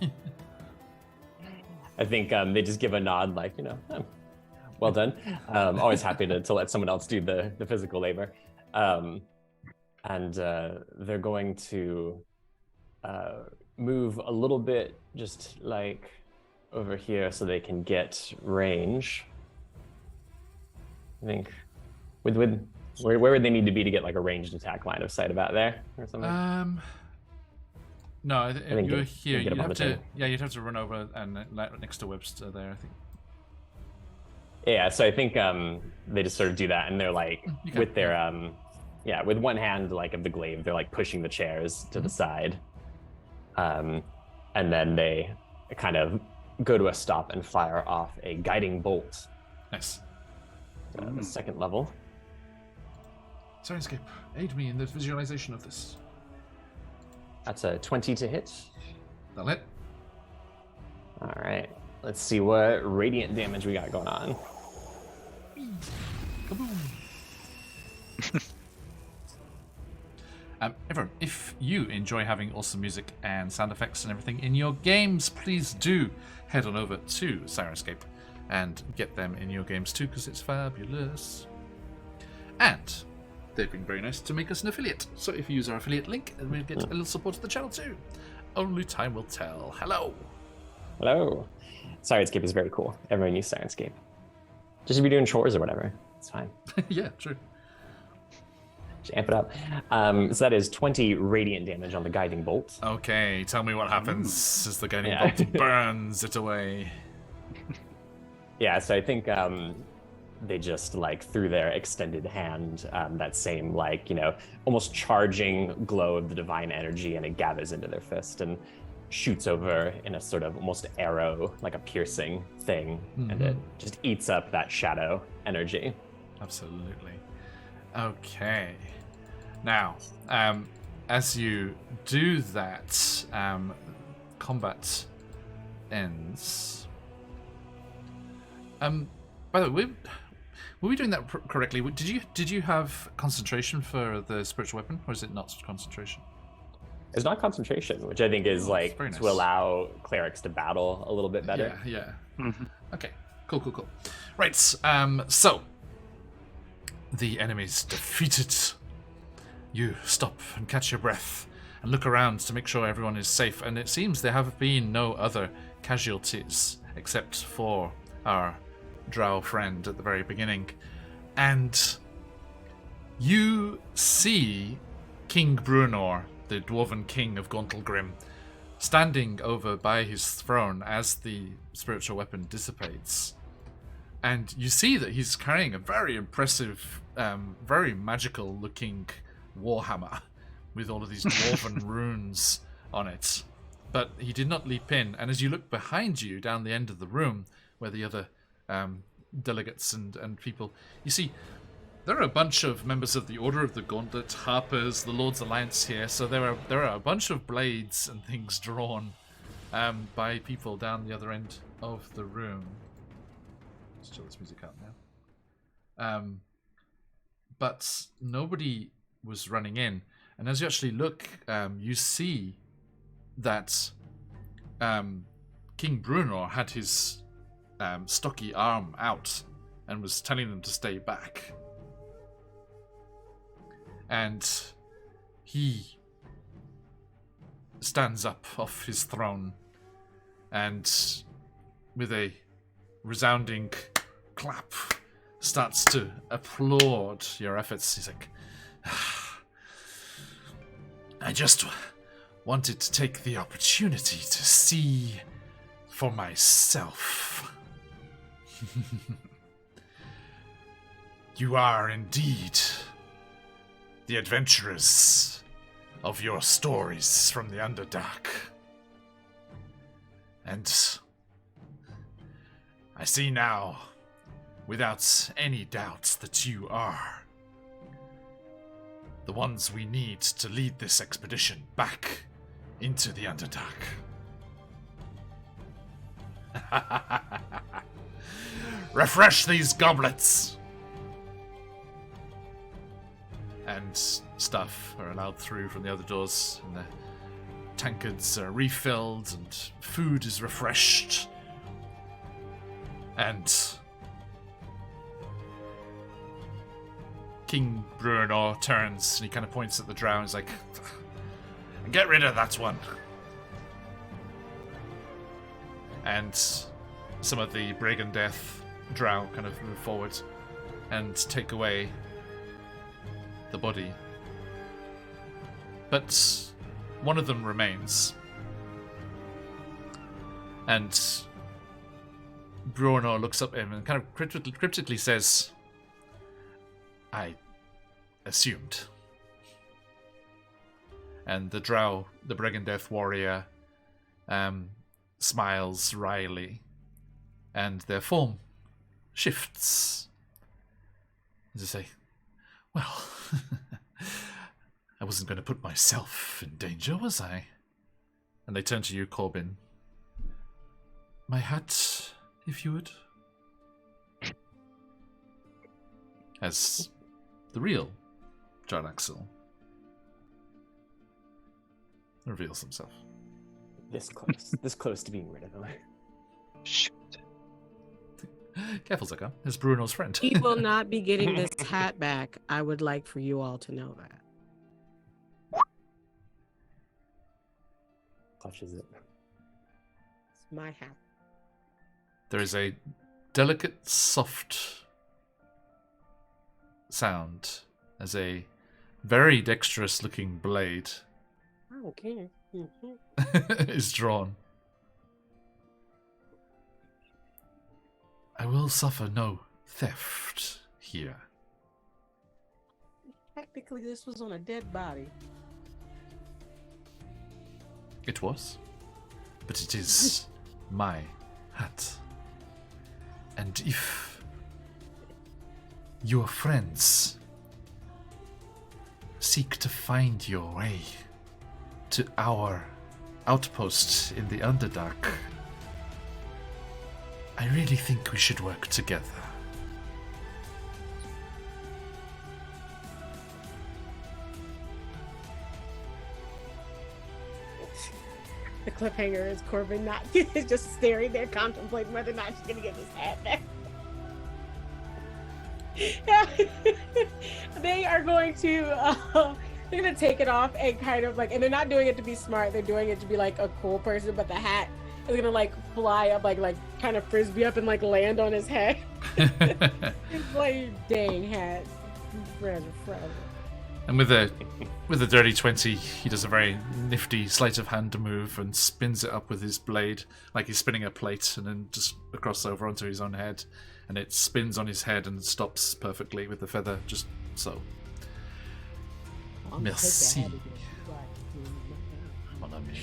I think they just give a nod, like, well done. Always happy to let someone else do the physical labor. And they're going to move a little bit, just like over here, so they can get range. I think where would they need to be to get like a ranged attack line of sight about there or something? No, I think you're get- here. get You'd above have the to, table. you'd have to run over and next to Webster there, I think. Yeah, so I think they just sort of do that, and they're like You can, with their with one hand like of the glaive, they're like pushing the chairs to the side, and then they kind of go to a stop and fire off a guiding bolt. Nice. The second level. Sirenscape, aid me in the visualization of this. That's a 20 to hit. That'll hit. All right, let's see what radiant damage we got going on. Kaboom. Everyone, if you enjoy having awesome music and sound effects and everything in your games, please do head on over to Sirenscape and get them in your games too, because it's fabulous. And they've been very nice to make us an affiliate. So if you use our affiliate link, we'll get a little support of the channel too. Only time will tell. Hello. Hello. Sirenscape is very cool. Everyone use Sirenscape. Just if you're doing chores or whatever, it's fine. Yeah, true. Just amp it up. So that is 20 radiant damage on the guiding bolt. Okay, tell me what happens as the guiding Yeah. bolt burns it away. Yeah, so I think they just like through their extended hand, that same like, almost charging glow of the divine energy, and it gathers into their fist and shoots over in a sort of almost arrow, like a piercing thing, and it just eats up that shadow energy. Absolutely. Okay. Now, as you do that, combat ends. By the way, were we doing that correctly? Did you have concentration for the spiritual weapon, or is it not concentration? It's not concentration, which I think is like very nice. to allow clerics to battle a little bit better. Yeah. Okay. Cool. Right. So the enemy's defeated. You stop and catch your breath and look around to make sure everyone is safe. And it seems there have been no other casualties except for our drow friend at the very beginning. And you see King Bruenor, the dwarven king of Gauntlgrim, standing over by his throne as the spiritual weapon dissipates. And you see that he's carrying a very impressive, very magical-looking warhammer with all of these dwarven runes on it. But he did not leap in, and as you look behind you down the end of the room, where the other delegates and people, you see there are a bunch of members of the Order of the Gauntlet, Harpers, the Lord's Alliance here, so there are a bunch of blades and things drawn by people down the other end of the room. Let's chill this music out now. But nobody was running in, and as you actually look, you see that King Bruno had his stocky arm out and was telling them to stay back. And he stands up off his throne and with a resounding clap starts to applaud your efforts. He's like, I just wanted to take the opportunity to see for myself. You are indeed the adventurers of your stories from the Underdark. And I see now, without any doubt, that you are the ones we need to lead this expedition back into the Underdark. Refresh these goblets! And stuff are allowed through from the other doors, and the tankards are refilled, and food is refreshed. And King Bruno turns and he kind of points at the drow and is like, get rid of that one. And some of the Brigand Death drow kind of move forward and take away the body. But one of them remains. And Bruno looks up at him and kind of cryptically says, I assumed. And the drow, the Brigand Death warrior, smiles wryly, and their form shifts. As they say, well, I wasn't going to put myself in danger, was I? And they turn to you, Corbin. My hat, if you would. As the real Jarlaxle reveals himself. This close to being rid of him. Shoot. Careful, Zucker. It's Bruno's friend. He will not be getting this hat back. I would like for you all to know that. Clutches it. It's my hat. There is a delicate, soft sound as a very dexterous-looking blade I don't care. Mhm. is drawn. I will suffer no theft here. Technically, this was on a dead body. It was, but it is my hat. And if your friends seek to find your way to our outpost in the Underdark, I really think we should work together. The cliffhanger is Corbin not just staring there, contemplating whether or not she's gonna get this hat back. They are going to they're gonna take it off and kind of like, and they're not doing it to be smart, they're doing it to be like a cool person, but the hat is gonna like fly up, like kind of frisbee up and like land on his head. It's like, dang hat, forever. And with a dirty 20, he does a very nifty sleight of hand move and spins it up with his blade, like he's spinning a plate, and then just across over onto his own head, and it spins on his head and stops perfectly with the feather, just so. Merci. Mon ami.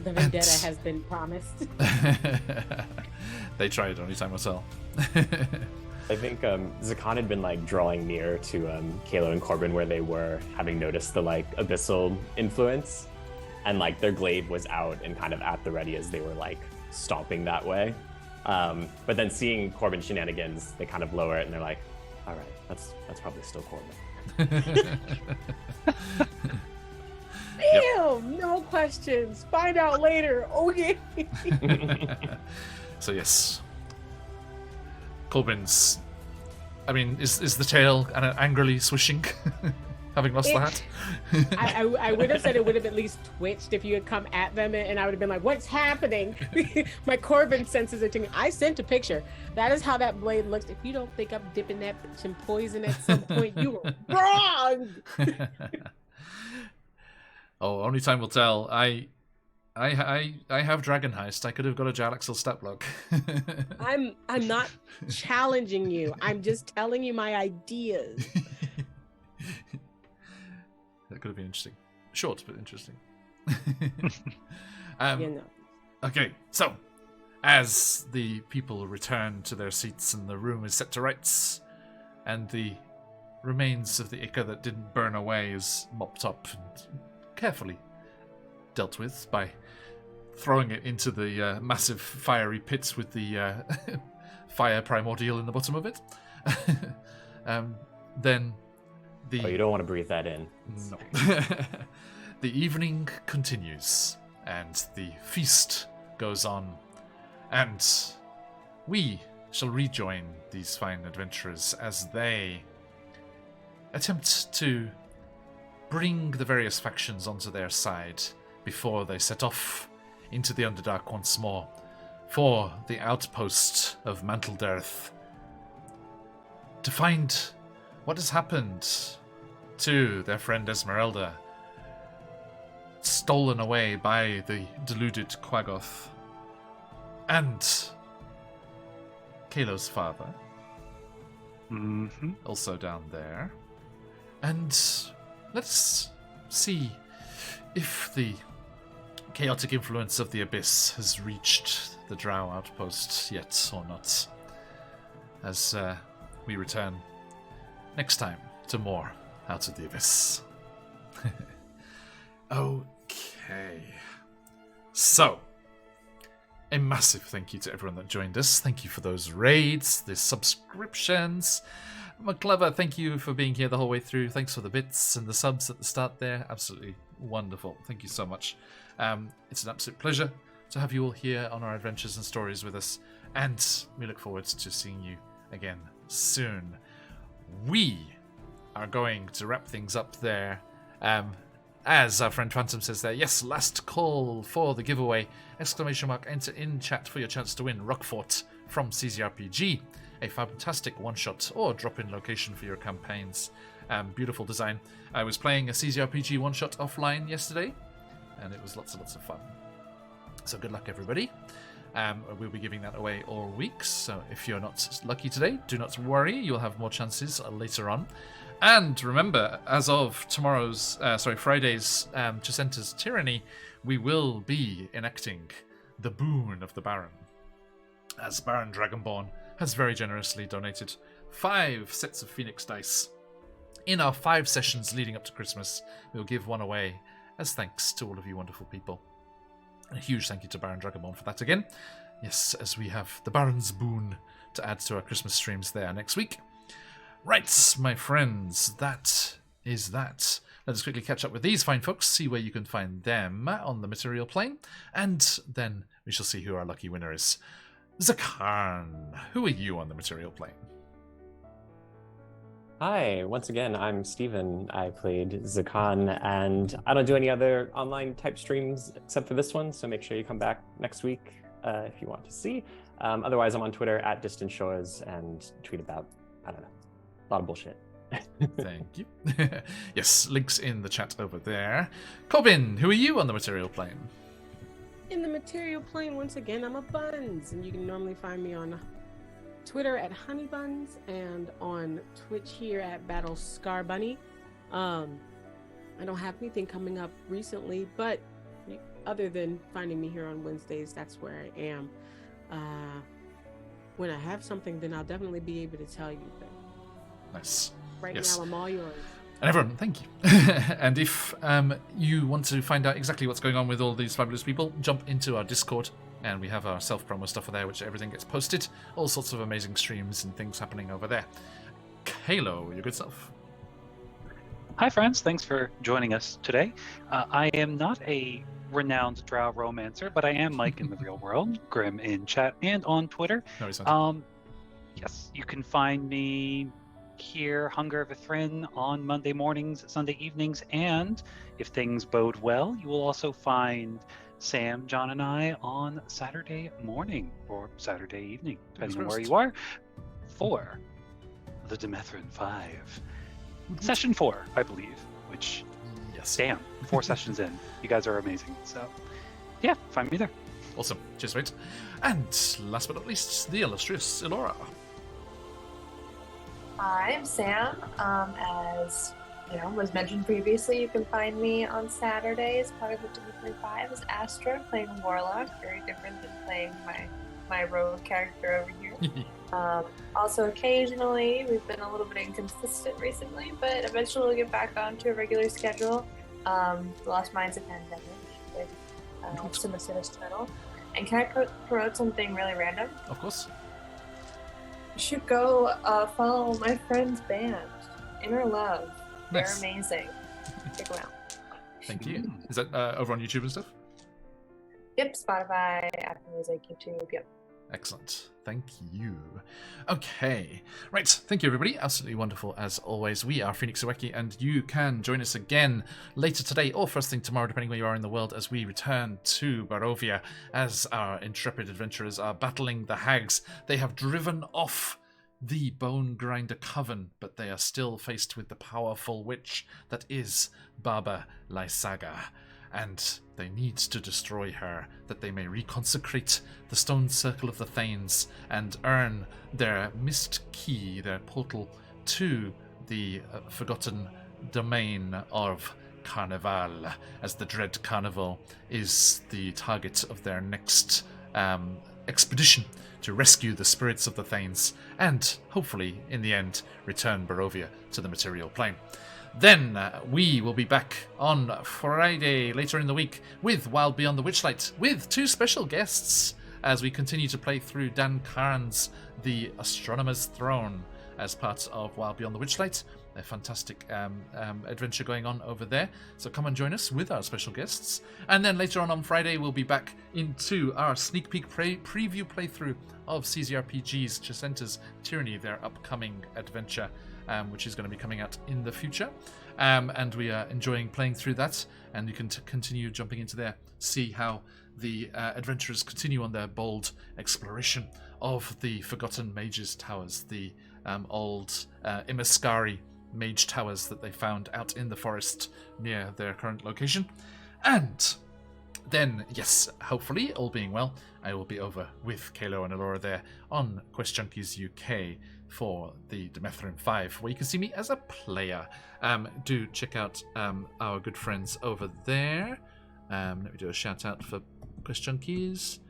The vendetta has been promised. They tried, only time will tell. I think Zakan had been like drawing near to Kalo and Corbin where they were, having noticed the like abyssal influence, and like their glaive was out and kind of at the ready as they were like stomping that way. But then seeing Corbin's shenanigans, they kind of lower it and they're like, "All right, that's probably still Corbin." Damn, no questions. Find out later. Okay. So yes, Corbin's. I mean, is the tail angrily swishing, having lost the hat? I would have said it would have at least twitched if you had come at them, and I would have been like, "What's happening?" My Corbin senses are tingling. I sent a picture. That is how that blade looks. If you don't think I'm dipping that bitch in poison at some point, you were wrong. Oh, only time will tell. I have Dragon Heist. I could have got a Jalaxel stat block. I'm not challenging you. I'm just telling you my ideas. That could have been interesting. Short, but interesting. Okay, so as the people return to their seats and the room is set to rights, and the remains of the Ica that didn't burn away is mopped up and carefully dealt with by throwing it into the massive fiery pits with the fire primordial in the bottom of it. Then the... Oh, you don't want to breathe that in. No. The evening continues, and the feast goes on, and we shall rejoin these fine adventurers as they attempt to bring the various factions onto their side before they set off into the Underdark once more for the outpost of Mantled Earth to find what has happened to their friend Esmeralda, stolen away by the deluded Quaggoth, and Kalo's father, also down there. And let's see if the chaotic influence of the Abyss has reached the Drow outpost yet or not, as we return next time to more Out of the Abyss. Okay. So, a massive thank you to everyone that joined us. Thank you for those raids, the subscriptions. McClever, thank you for being here the whole way through. Thanks for the bits and the subs at the start there. Absolutely wonderful. Thank you so much. It's an absolute pleasure to have you all here on our adventures and stories with us, and we look forward to seeing you again soon. We are going to wrap things up there. As our friend Phantom says there, yes, last call for the giveaway. ! Enter in chat for your chance to win Rockfort from CZRPG. A fantastic one-shot or drop-in location for your campaigns. Beautiful design. I was playing a CZRPG one-shot offline yesterday, and it was lots and lots of fun. So good luck, everybody. We'll be giving that away all week, so if you're not lucky today, do not worry. You'll have more chances later on. And remember, as of Friday's Chesenta's Tyranny, we will be enacting the Boon of the Baron, as Baron Dragonborn has very generously donated 5 sets of Phoenix dice. In our 5 sessions leading up to Christmas, we'll give one away as thanks to all of you wonderful people. And a huge thank you to Baron Dragonborn for that again. Yes, as we have the Baron's Boon to add to our Christmas streams there next week. Right, my friends, that is that. Let us quickly catch up with these fine folks, see where you can find them on the material plane, and then we shall see who our lucky winner is. Zakan, who are you on the material plane? Hi, once again, I'm Steven. I played Zakan, and I don't do any other online type streams except for this one, so make sure you come back next week if you want to see. Otherwise, I'm on Twitter at Distant Shores and tweet about, I don't know, lot of bullshit. Thank you. Yes, links in the chat over there. Corbin, who are you on the material plane? In the material plane, once again, I'm a Buns, and you can normally find me on Twitter at honeybuns and on Twitch here at Battle Scar Bunny. I don't have anything coming up recently, but other than finding me here on Wednesdays, that's where I am. When I have something, then I'll definitely be able to tell you. But Nice. right Yes. now, I'm all yours. And everyone, thank you. And if you want to find out exactly what's going on with all these fabulous people, jump into our Discord, and we have our self-promo stuff there, which everything gets posted. All sorts of amazing streams and things happening over there. Kalo, your good self. Hi, friends. Thanks for joining us today. I am not a renowned drow romancer, but I am Mike in the real world, Grim in chat and on Twitter. No, he's not. Yes, you can find me here, Hunger of a Thryn, on Monday mornings, Sunday evenings, and if things bode well, you will also find Sam, John, and I on Saturday morning or Saturday evening, depending on where you are, for the Demethrin 5. Session 4, I believe, which, Yes. damn, 4 sessions in. You guys are amazing. So, yeah, find me there. Awesome. Cheers, mate. And last but not least, the illustrious Elora. I'm Sam. As was mentioned previously, you can find me on Saturdays. Part of the Demethrin 5 is Astra, playing a warlock, very different than playing my rogue character over here. Also, occasionally, we've been a little bit inconsistent recently, but eventually we'll get back onto a regular schedule. The Lost Minds of Pandemic with Simicidus Turtle. And can I promote something really random? Of course. You should go follow my friend's band, Inner Love. They're Nice. amazing. Check them out. Thank you. Is that over on YouTube and stuff? Yep, Spotify, Apple Music, YouTube, yep. Excellent. Thank you. Okay. Right. Thank you, everybody. Absolutely wonderful as always. We are QuestJunkiesUK, and you can join us again later today or first thing tomorrow, depending where you are in the world, as we return to Barovia as our intrepid adventurers are battling the hags. They have driven off the Bone Grinder Coven, but they are still faced with the powerful witch that is Baba Lysaga. And they need to destroy her, that they may reconsecrate the stone circle of the Thanes and earn their mist key, their portal to the forgotten domain of Carnival, as the dread carnival is the target of their next expedition to rescue the spirits of the Thanes and, hopefully, in the end, return Barovia to the material plane. Then we will be back on Friday later in the week with Wild Beyond the Witchlight with 2 special guests as we continue to play through Dan Karn's The Astronomer's Throne as part of Wild Beyond the Witchlight. A fantastic adventure going on over there. So come and join us with our special guests. And then later on Friday, we'll be back into our sneak peek preview playthrough of CZRPG's Chasenta's Tyranny, their upcoming adventure, which is going to be coming out in the future. And we are enjoying playing through that. And you can continue jumping into there, see how the adventurers continue on their bold exploration of the Forgotten Mages Towers, the old Imaskari mage towers that they found out in the forest near their current location. And then, yes, hopefully, all being well, I will be over with Kalo and Elora there on QuestJunkiesUK for the Demethrin 5, where you can see me as a player. Do check out our good friends over there. Let me do a shout out for QuestJunkies,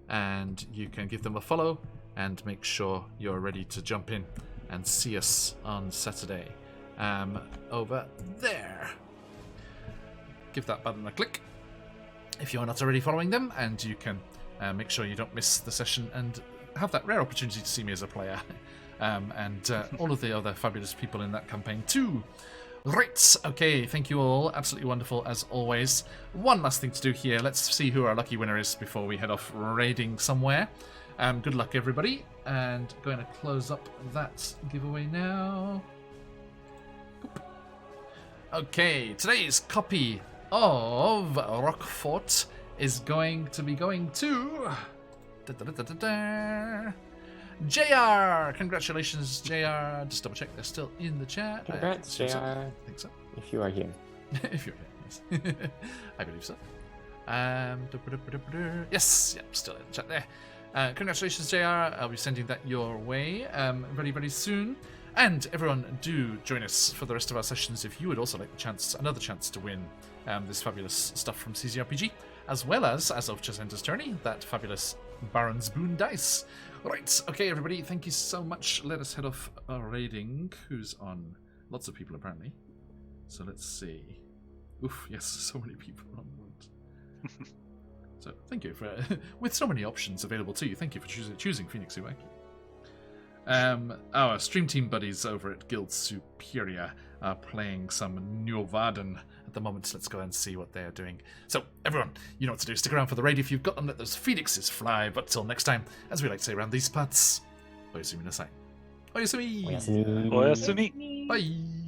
and you can give them a follow and make sure you're ready to jump in and see us on Saturday over there. Give that button a click if you're not already following them, and you can make sure you don't miss the session and have that rare opportunity to see me as a player and all of the other fabulous people in that campaign too. Right, okay, thank you all. Absolutely wonderful as always. One last thing to do here. Let's see who our lucky winner is before we head off raiding somewhere. Good luck, everybody. And going to close up that giveaway now. Okay, today's copy of Rockfort is going to be going to JR! Congratulations, JR. Just double check they're still in the chat. Congrats, I JR. think so. If you are here. If you're here, yes. I believe so. Yes, yep, still in the chat there. Congratulations, JR. I'll be sending that your way very, very soon. And everyone, do join us for the rest of our sessions if you would also like another chance to win this fabulous stuff from CZRPG, as well as of Chasenda's Tourney, that fabulous Baron's Boon dice. Right, okay, everybody, thank you so much. Let us head off raiding. Who's on? Lots of people, apparently. So let's see. Oof, yes, so many people on one. So thank you for, with so many options available to you, thank you for choosing Phoenix UK. Our stream team buddies over at Guild Superior are playing some Neovarden at the moment, so let's go and see what they're doing. So, everyone, you know what to do. Stick around for the raid if you've got them. Let those phoenixes fly. But till next time, as we like to say around these parts, Oyasumi nasai. Oyasumi! Oyasumi. Oyasumi. Bye!